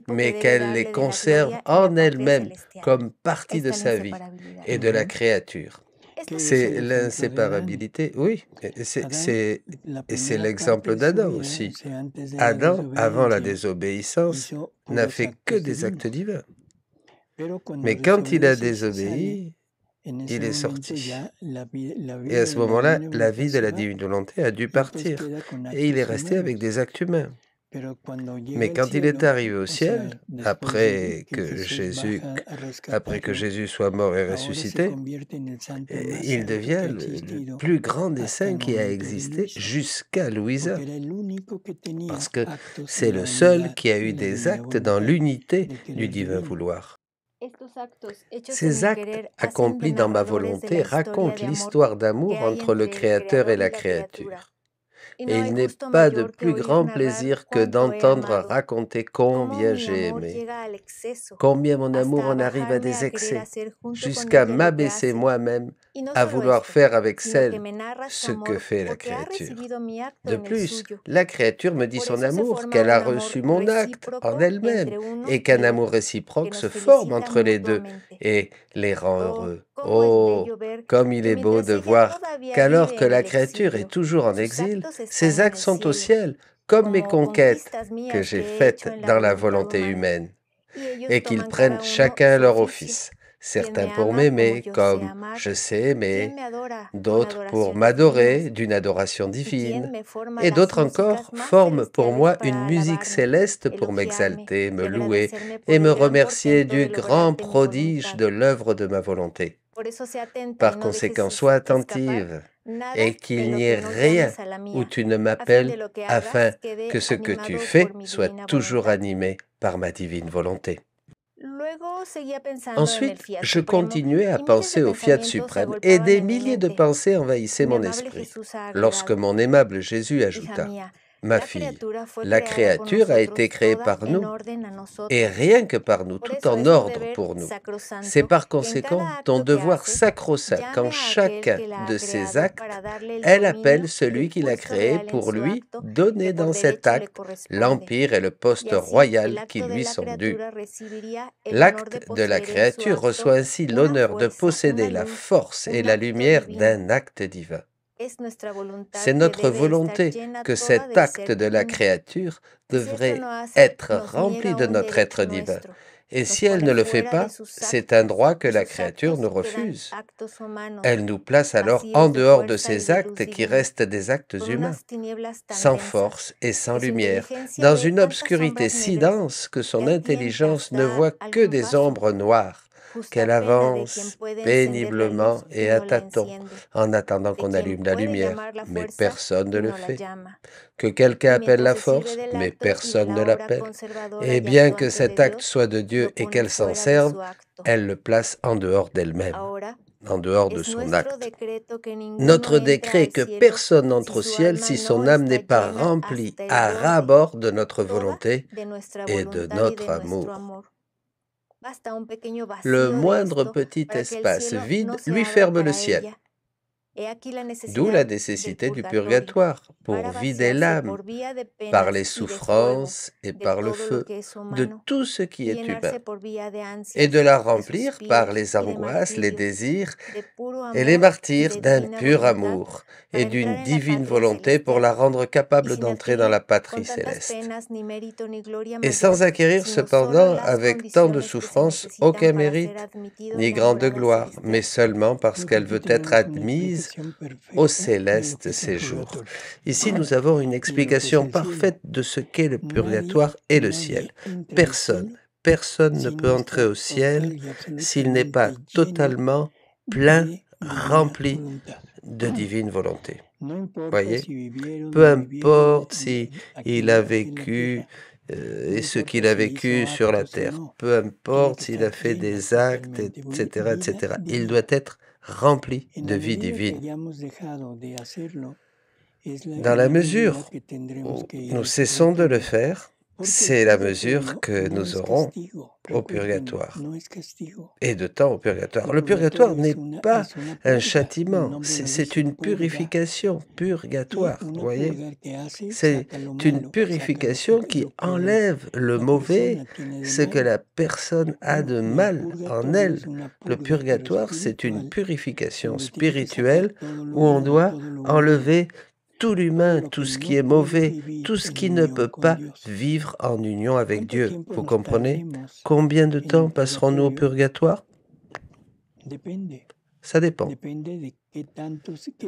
mais qu'elle les conserve en elle-même comme partie de sa vie et de la créature. C'est l'inséparabilité, oui, et c'est l'exemple d'Adam aussi. Adam, avant la désobéissance, n'a fait que des actes divins. Mais quand il a désobéi, il est sorti. Et à ce moment-là, la vie de la divine volonté a dû partir. Et il est resté avec des actes humains. Mais quand il est arrivé au ciel, après que Jésus soit mort et ressuscité, il devient le plus grand des saints qui a existé jusqu'à Louisa, parce que c'est le seul qui a eu des actes dans l'unité du divin vouloir. Ces actes accomplis dans ma volonté racontent l'histoire d'amour entre le Créateur et la créature. Et il n'est pas de plus grand plaisir que d'entendre raconter combien j'ai aimé, combien mon amour en arrive à des excès, jusqu'à m'abaisser moi-même à vouloir faire avec celle ce que fait la créature. De plus, la créature me dit son amour, qu'elle a reçu mon acte en elle-même, et qu'un amour réciproque se forme entre les deux et les rend heureux. Oh, comme il est beau de voir qu'alors que la créature est toujours en exil, ses actes sont au ciel, comme mes conquêtes que j'ai faites dans la volonté humaine, et qu'ils prennent chacun leur office. Certains pour m'aimer, comme je sais aimer, d'autres pour m'adorer d'une adoration divine, et d'autres encore forment pour moi une musique céleste pour m'exalter, me louer et me remercier du grand prodige de l'œuvre de ma volonté. Par conséquent, sois attentive et qu'il n'y ait rien où tu ne m'appelles afin que ce que tu fais soit toujours animé par ma divine volonté. Ensuite, je continuais à penser au Fiat suprême et des milliers de pensées envahissaient mon esprit. Lorsque mon aimable Jésus ajouta « Ma fille, la créature a été créée par nous, et rien que par nous, tout en ordre pour nous. C'est par conséquent ton devoir sacro-saint qu'en chacun de ses actes, elle appelle celui qui l'a créé pour lui donner dans cet acte l'empire et le poste royal qui lui sont dus. L'acte de la créature reçoit ainsi l'honneur de posséder la force et la lumière d'un acte divin. C'est notre volonté que cet acte de la créature devrait être rempli de notre être divin. Et si elle ne le fait pas, c'est un droit que la créature nous refuse. Elle nous place alors en dehors de ces actes qui restent des actes humains, sans force et sans lumière, dans une obscurité si dense que son intelligence ne voit que des ombres noires, qu'elle avance péniblement et à tâtons en attendant qu'on allume la lumière, mais personne ne le fait. Que quelqu'un appelle la force, mais personne ne l'appelle. Et bien que cet acte soit de Dieu et qu'elle s'en serve, elle le place en dehors d'elle-même, en dehors de son acte. Notre décret est que personne n'entre au ciel si son âme n'est pas remplie à ras-bord de notre volonté et de notre amour. Le moindre petit espace vide lui ferme le ciel. D'où la nécessité du purgatoire, pour vider l'âme par les souffrances et par le feu de tout ce qui est humain, et de la remplir par les angoisses, les désirs et les martyrs d'un pur amour et d'une divine volonté pour la rendre capable d'entrer dans la patrie céleste. Et sans acquérir cependant, avec tant de souffrance, aucun mérite, ni grande gloire, mais seulement parce qu'elle veut être admise au céleste séjour. Ici, nous avons une explication parfaite de ce qu'est le purgatoire et le ciel. Personne ne peut entrer au ciel s'il n'est pas totalement plein, rempli de divine volonté. Voyez, peu importe si il a vécu et ce qu'il a vécu sur la terre, peu importe s'il a fait des actes, etc., etc. Il doit être rempli de vie divine. Dans la mesure où nous cessons de le faire, c'est la mesure que nous aurons au purgatoire, et de temps au purgatoire. Le purgatoire n'est pas un châtiment, c'est une purification purgatoire, vous voyez. C'est une purification qui enlève le mauvais, ce que la personne a de mal en elle. Le purgatoire, c'est une purification spirituelle où on doit enlever tout l'humain, tout ce qui est mauvais, tout ce qui ne peut pas vivre en union avec Dieu. Vous comprenez? Combien de temps passerons-nous au purgatoire? Ça dépend.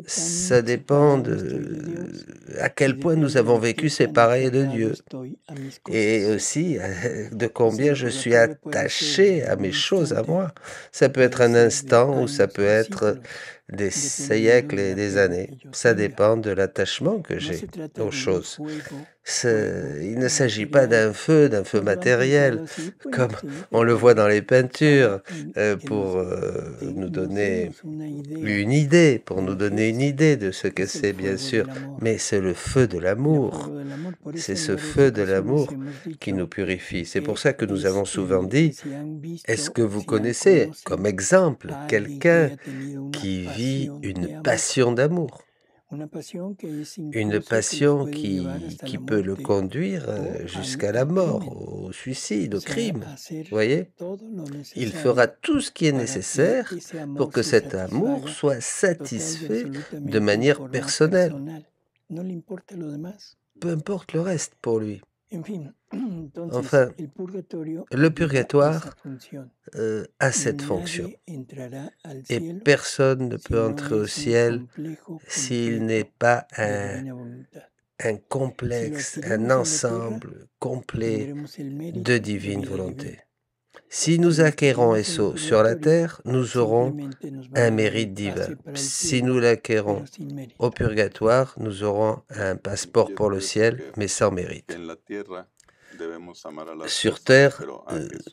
Ça dépend à quel point nous avons vécu séparés de Dieu et aussi de combien je suis attaché à mes choses, à moi. Ça peut être un instant ou ça peut être des siècles et des années. Ça dépend de l'attachement que j'ai aux choses. Il ne s'agit pas d'un feu matériel, comme on le voit dans les peintures, pour nous donner une idée, de ce que c'est, bien sûr, mais c'est le feu de l'amour. C'est ce feu de l'amour qui nous purifie. C'est pour ça que nous avons souvent dit, est-ce que vous connaissez, comme exemple, quelqu'un qui vit une passion d'amour? Une passion qui peut le conduire jusqu'à la mort, au suicide, au crime. Vous voyez? Il fera tout ce qui est nécessaire pour que cet amour soit satisfait de manière personnelle. Peu importe le reste pour lui. Enfin, le purgatoire a cette fonction. Et personne ne peut entrer au ciel s'il n'est pas un complexe, un ensemble complet de divine volonté. Si nous acquérons eso sur la terre, nous aurons un mérite divin. Si nous l'acquérons au purgatoire, nous aurons un passeport pour le ciel, mais sans mérite. Sur terre,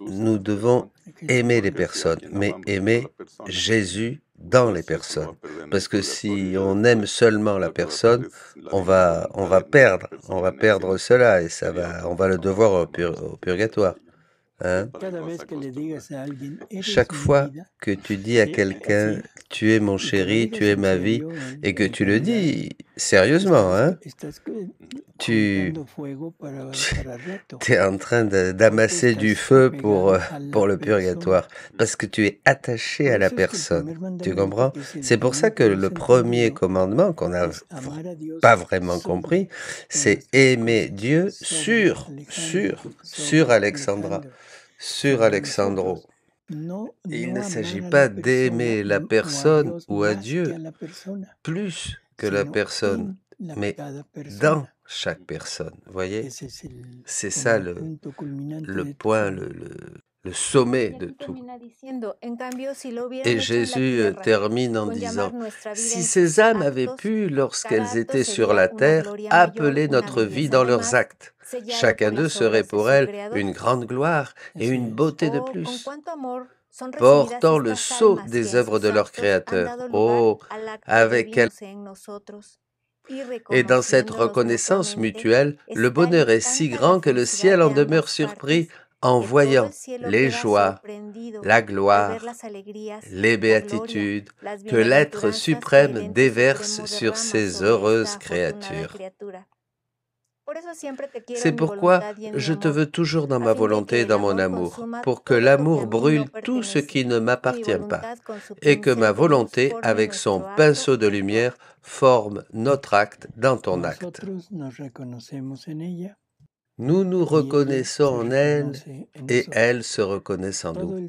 nous devons aimer les personnes, mais aimer Jésus dans les personnes. Parce que si on aime seulement la personne, on va perdre cela et on va le devoir au purgatoire. Hein? Chaque fois que tu dis à quelqu'un « tu es mon chéri, tu es ma vie » et que tu le dis sérieusement, hein? Tu es en train d'amasser du feu pour le purgatoire parce que tu es attaché à la personne. Tu comprends? C'est pour ça que le premier commandement qu'on n'a pas vraiment compris, c'est aimer Dieu sur Alexandra. Sur Alexandro. Il ne s'agit pas d'aimer la personne ou à Dieu plus que la personne, mais dans chaque personne. Vous voyez? C'est ça le point, le sommet de tout. Et Jésus termine en disant, si ces âmes avaient pu, lorsqu'elles étaient sur la terre, appeler notre vie dans leurs actes, chacun d'eux serait pour elles une grande gloire et une beauté de plus, portant le sceau des œuvres de leur Créateur. Oh, avec quel... Et dans cette reconnaissance mutuelle, le bonheur est si grand que le ciel en demeure surpris en voyant les joies, la gloire, les béatitudes que l'être suprême déverse sur ces heureuses créatures. C'est pourquoi je te veux toujours dans ma volonté et dans mon amour, pour que l'amour brûle tout ce qui ne m'appartient pas, et que ma volonté, avec son pinceau de lumière, forme notre acte dans ton acte. Nous nous reconnaissons en elle, et elle se reconnaît en nous.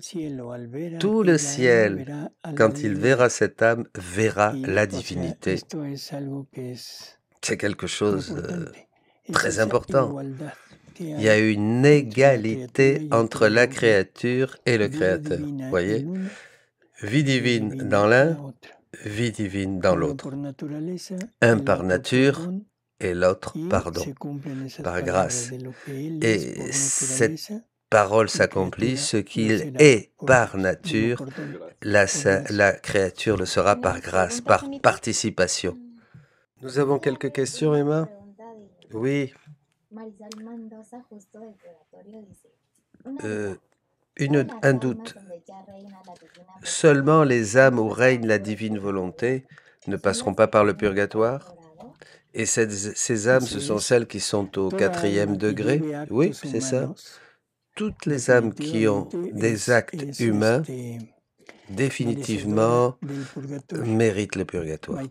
Tout le ciel, quand il verra cette âme, verra la divinité. C'est quelque chose de très important. Il y a une égalité entre la créature et le Créateur. Vous voyez? Vie divine dans l'un, vie divine dans l'autre. Un par nature et l'autre pardon, par grâce. Et cette parole s'accomplit, ce qu'il est par nature, la créature le sera par grâce, par participation. Nous avons quelques questions, Emma? Oui. Un doute. Seulement les âmes où règne la divine volonté ne passeront pas par le purgatoire? Et ces âmes, ce sont celles qui sont au 4e degré? Oui, c'est ça. Toutes les âmes qui ont des actes humains définitivement mérite le purgatoire.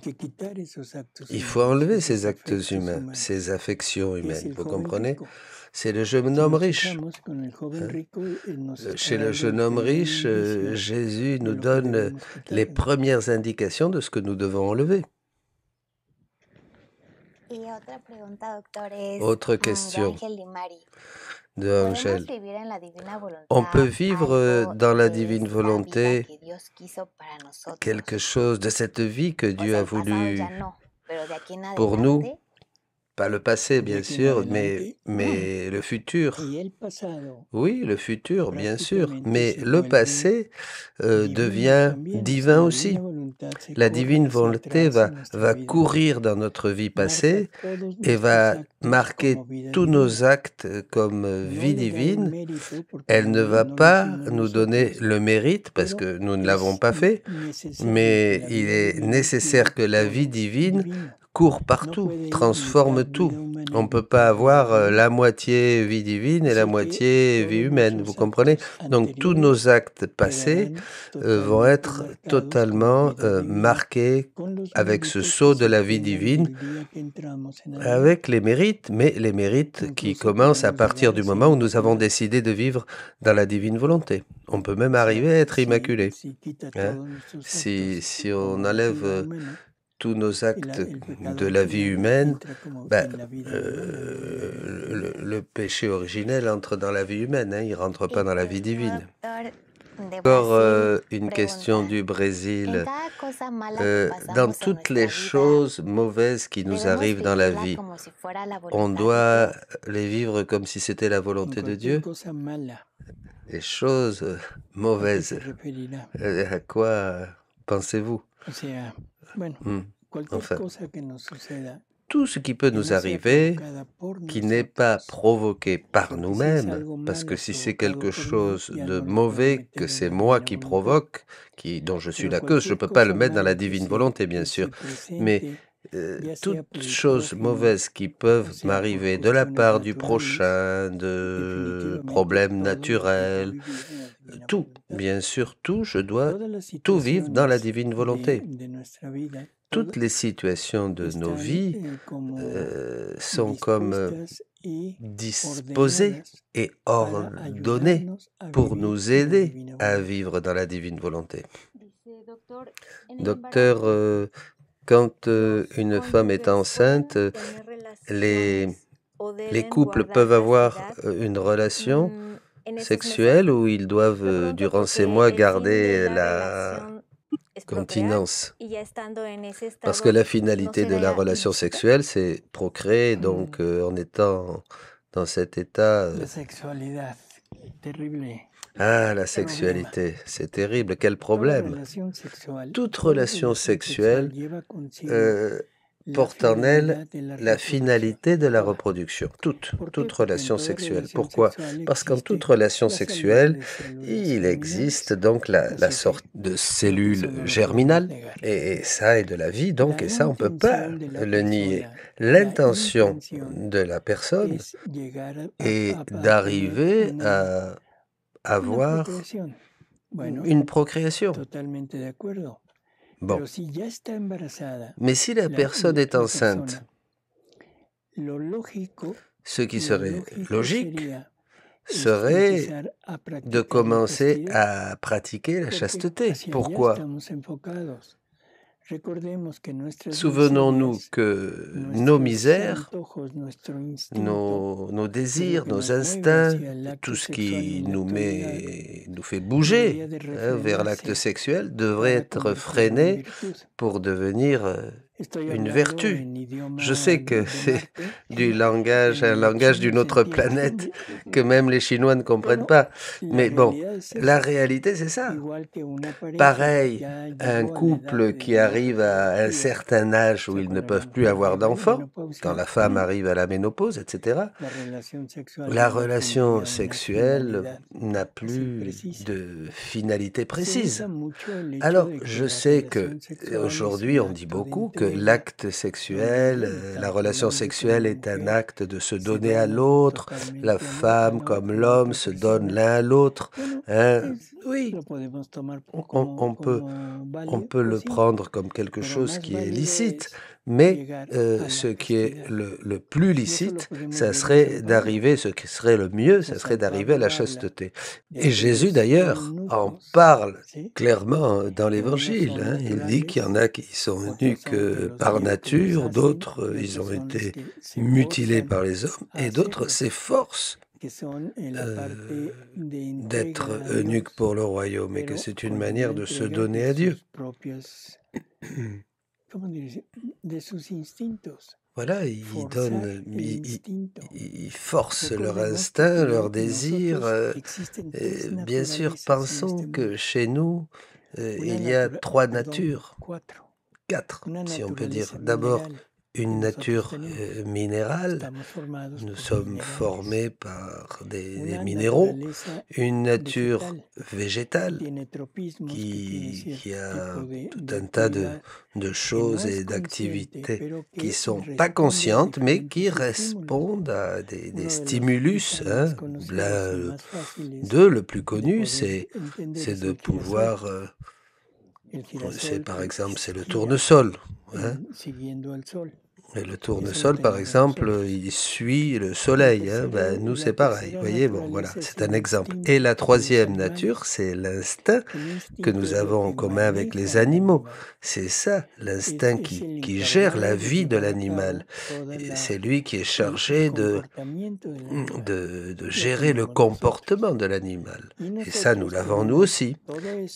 Il faut enlever ces actes humains, ces affections humaines, vous comprenez? C'est le jeune homme riche. Chez le jeune homme riche, Jésus nous donne les premières indications de ce que nous devons enlever. Autre question de Angèle. On peut vivre dans la divine volonté quelque chose de cette vie que Dieu a voulu pour nous, pas le passé bien sûr, mais le futur. Oui, le futur bien sûr, mais le passé devient divin aussi. La divine volonté va courir dans notre vie passée et va marquer tous nos actes comme vie divine. Elle ne va pas nous donner le mérite parce que nous ne l'avons pas fait, mais il est nécessaire que la vie divine court partout, transforme tout. On ne peut pas avoir la moitié vie divine et la moitié vie humaine, vous comprenez? Donc tous nos actes passés vont être totalement marqués avec ce sceau de la vie divine, avec les mérites, mais les mérites qui commencent à partir du moment où nous avons décidé de vivre dans la divine volonté. On peut même arriver à être immaculé. Hein? Si on enlève tous nos actes de la vie humaine, le péché originel entre dans la vie humaine, hein, il ne rentre pas dans la vie divine. Encore une question du Brésil. Dans toutes les choses mauvaises qui nous arrivent dans la vie, on doit les vivre comme si c'était la volonté de Dieu? Les choses mauvaises, à quoi pensez-vous? Enfin, tout ce qui peut nous arriver, qui n'est pas provoqué par nous-mêmes, parce que si c'est quelque chose de mauvais, que c'est moi qui provoque, dont je suis la cause, je ne peux pas le mettre dans la divine volonté, bien sûr, mais toutes choses mauvaises qui peuvent m'arriver de la part du prochain, de problèmes naturels, tout, bien sûr, tout, je dois tout vivre dans la divine volonté. Toutes les situations de nos vies sont comme disposées et ordonnées pour nous aider à vivre dans la divine volonté. Docteur, quand une femme est enceinte, les couples peuvent avoir une relation sexuelle ou ils doivent, durant ces mois, garder la continence. Parce que la finalité de la relation sexuelle, c'est procréer. Donc, en étant dans cet état... Ah, la sexualité, c'est terrible. Quel problème. Toute relation sexuelle porte en elle la finalité de la reproduction. Toute relation sexuelle. Pourquoi? Parce qu'en toute relation sexuelle, il existe donc la sorte de cellule germinale, et ça est de la vie, donc, et ça on ne peut pas le nier. L'intention de la personne est d'arriver à avoir une procréation. Bon. Mais si la personne est enceinte, ce qui serait logique serait de commencer à pratiquer la chasteté. Pourquoi? Souvenons-nous que nos misères, nos désirs, nos instincts, tout ce qui nous fait bouger vers l'acte sexuel devrait être freiné pour devenir une vertu. Je sais que c'est un langage d'une autre planète que même les Chinois ne comprennent pas. Mais bon, la réalité, c'est ça. Pareil, un couple qui arrive à un certain âge où ils ne peuvent plus avoir d'enfants, quand la femme arrive à la ménopause, etc., la relation sexuelle n'a plus de finalité précise. Alors, je sais qu'aujourd'hui, on dit beaucoup que l'acte sexuel, la relation sexuelle est un acte de se donner à l'autre, la femme comme l'homme se donnent l'un à l'autre. Hein? Oui, on peut le prendre comme quelque chose qui est licite, mais ce qui est le plus licite, ça serait d'arriver, ce qui serait le mieux, ça serait d'arriver à la chasteté. Et Jésus d'ailleurs en parle clairement dans l'Évangile. Hein. Il dit qu'il y en a qui sont eunuques par nature, d'autres ils ont été mutilés par les hommes, et d'autres s'efforcent d'être eunuques pour le royaume, et que c'est une manière de se donner à Dieu. Voilà, ils forcent leur instinct, leur désir. Bien sûr, pensons que chez nous, il y a 3 natures, 4, si on peut dire. D'abord, une nature minérale, nous sommes formés par des minéraux, une nature végétale qui a tout un tas de choses et d'activités qui ne sont pas conscientes, mais qui répondent à des stimulus. Hein. Le plus connu, c'est de pouvoir... par exemple, c'est le tournesol. Hein. Et le tournesol, par exemple, il suit le soleil. Hein. Ben, nous, c'est pareil. Vous voyez, bon, voilà, c'est un exemple. Et la troisième nature, c'est l'instinct que nous avons en commun avec les animaux. C'est ça, l'instinct qui gère la vie de l'animal. C'est lui qui est chargé de gérer le comportement de l'animal. Et ça, nous l'avons nous aussi.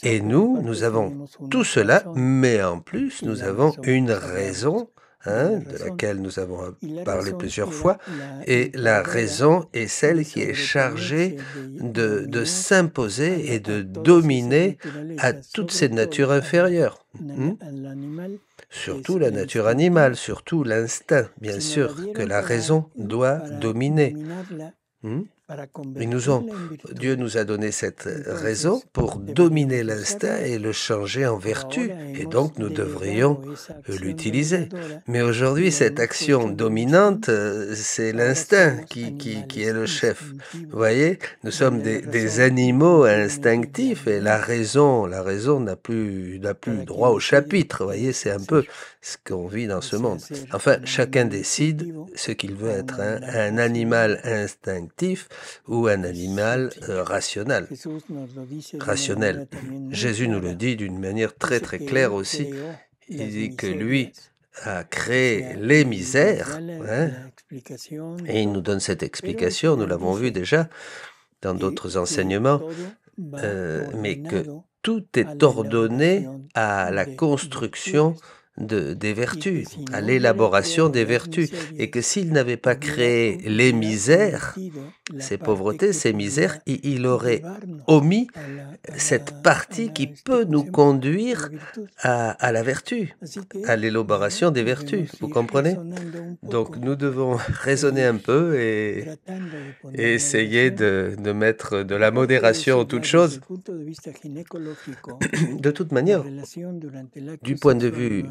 Et nous avons tout cela, mais en plus, nous avons une raison, de laquelle nous avons parlé plusieurs fois, et la raison est celle qui est chargée de s'imposer et de dominer à toutes ces natures inférieures. Surtout la nature animale, surtout l'instinct, bien sûr, que la raison doit dominer. Dieu nous a donné cette raison pour dominer l'instinct et le changer en vertu, et donc nous devrions l'utiliser. Mais aujourd'hui, cette action dominante, c'est l'instinct qui est le chef. Vous voyez, nous sommes des animaux instinctifs, et la raison n'a plus droit au chapitre. Vous voyez, c'est un peu ce qu'on vit dans ce monde. Enfin, chacun décide ce qu'il veut être, un animal instinctif ou un animal rationnel. Jésus nous le dit d'une manière très très claire aussi. Il dit que lui a créé les misères, et il nous donne cette explication, nous l'avons vu déjà dans d'autres enseignements, mais que tout est ordonné à la construction des vertus, à l'élaboration des vertus, et que s'il n'avait pas créé les misères, ces pauvretés, ces misères, il aurait omis cette partie qui peut nous conduire à la vertu, à l'élaboration des vertus, vous comprenez? Donc nous devons raisonner un peu et essayer de mettre de la modération en toutes choses. De toute manière, du point de vue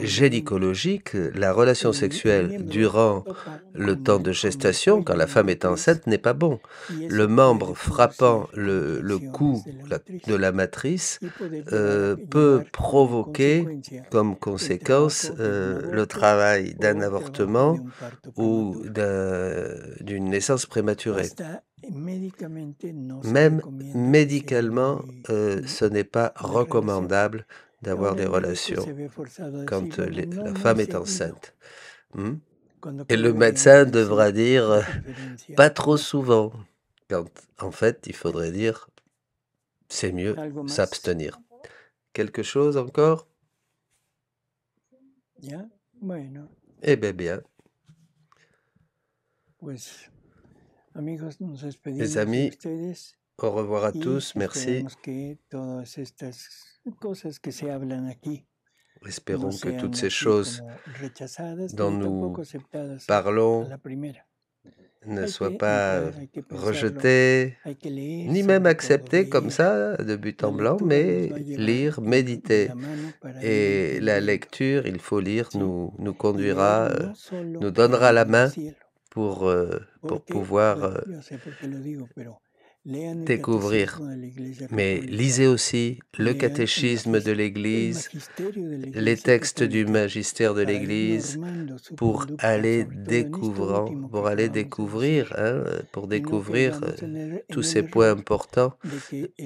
gynécologique, la relation sexuelle durant le temps de gestation, quand la femme est enceinte, n'est pas bon. Le membre frappant le cou de la matrice peut provoquer comme conséquence le travail d'un avortement ou d'une naissance prématurée. Même médicalement, ce n'est pas recommandable d'avoir des relations quand la femme est enceinte. Et le médecin devra dire pas trop souvent, quand en fait il faudrait dire c'est mieux s'abstenir. Quelque chose encore? Eh bien, bien. Les amis, au revoir à tous, merci. Espérons que toutes ces choses dont nous parlons ne soit pas rejeté, ni même accepté comme ça, de but en blanc, mais lire, méditer. Et la lecture, il faut lire, nous conduira, nous donnera la main pour pouvoir découvrir. Mais lisez aussi le catéchisme de l'Église, les textes du magistère de l'Église, pour aller découvrir, tous ces points importants,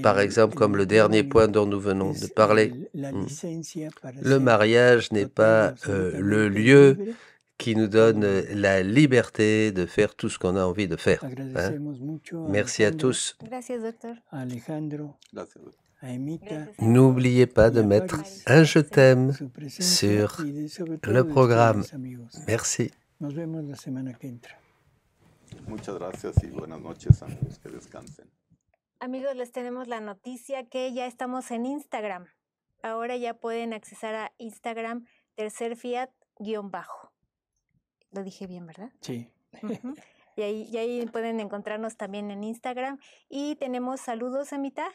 par exemple comme le dernier point dont nous venons de parler. Le mariage n'est pas le lieu qui nous donne la liberté de faire tout ce qu'on a envie de faire. Merci à tous. Gracias, doctor. N'oubliez pas de mettre un je t'aime sur le programme. Merci. Muchas gracias y buenas noches, amigos. Que descansen. Amigos, les tenemos la noticia que ya estamos en Instagram. Ahora ya pueden accesar a Instagram tercerfiat_. Lo dije bien, ¿verdad? Sí. Y ahí pueden encontrarnos también en Instagram. Y tenemos saludos, Amita.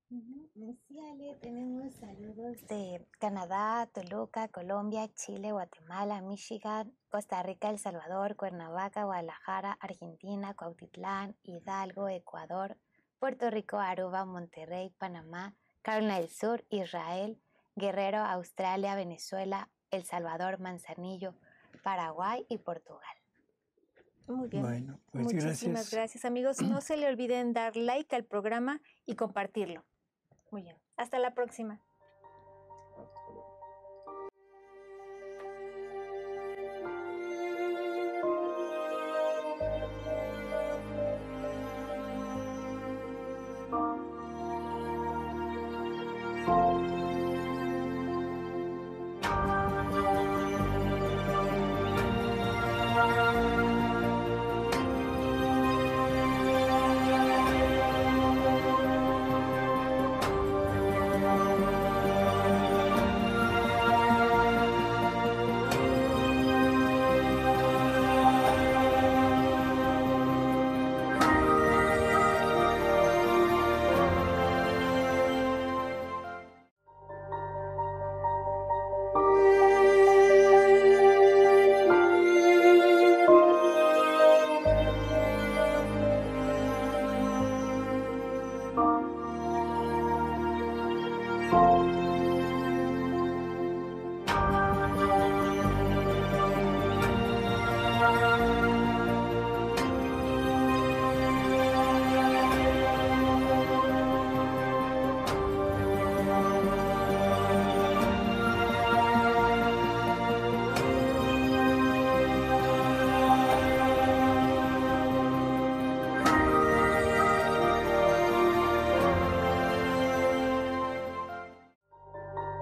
Sí, Ale, tenemos saludos de Canadá, Toluca, Colombia, Chile, Guatemala, Michigan, Costa Rica, El Salvador, Cuernavaca, Guadalajara, Argentina, Cuautitlán, Hidalgo, Ecuador, Puerto Rico, Aruba, Monterrey, Panamá, Carolina del Sur, Israel, Guerrero, Australia, Venezuela, El Salvador, Manzanillo, Paraguay y Portugal. Muy bien. Bueno, pues muchísimas gracias, amigos. No se le olviden dar like al programa y compartirlo. Muy bien. Hasta la próxima.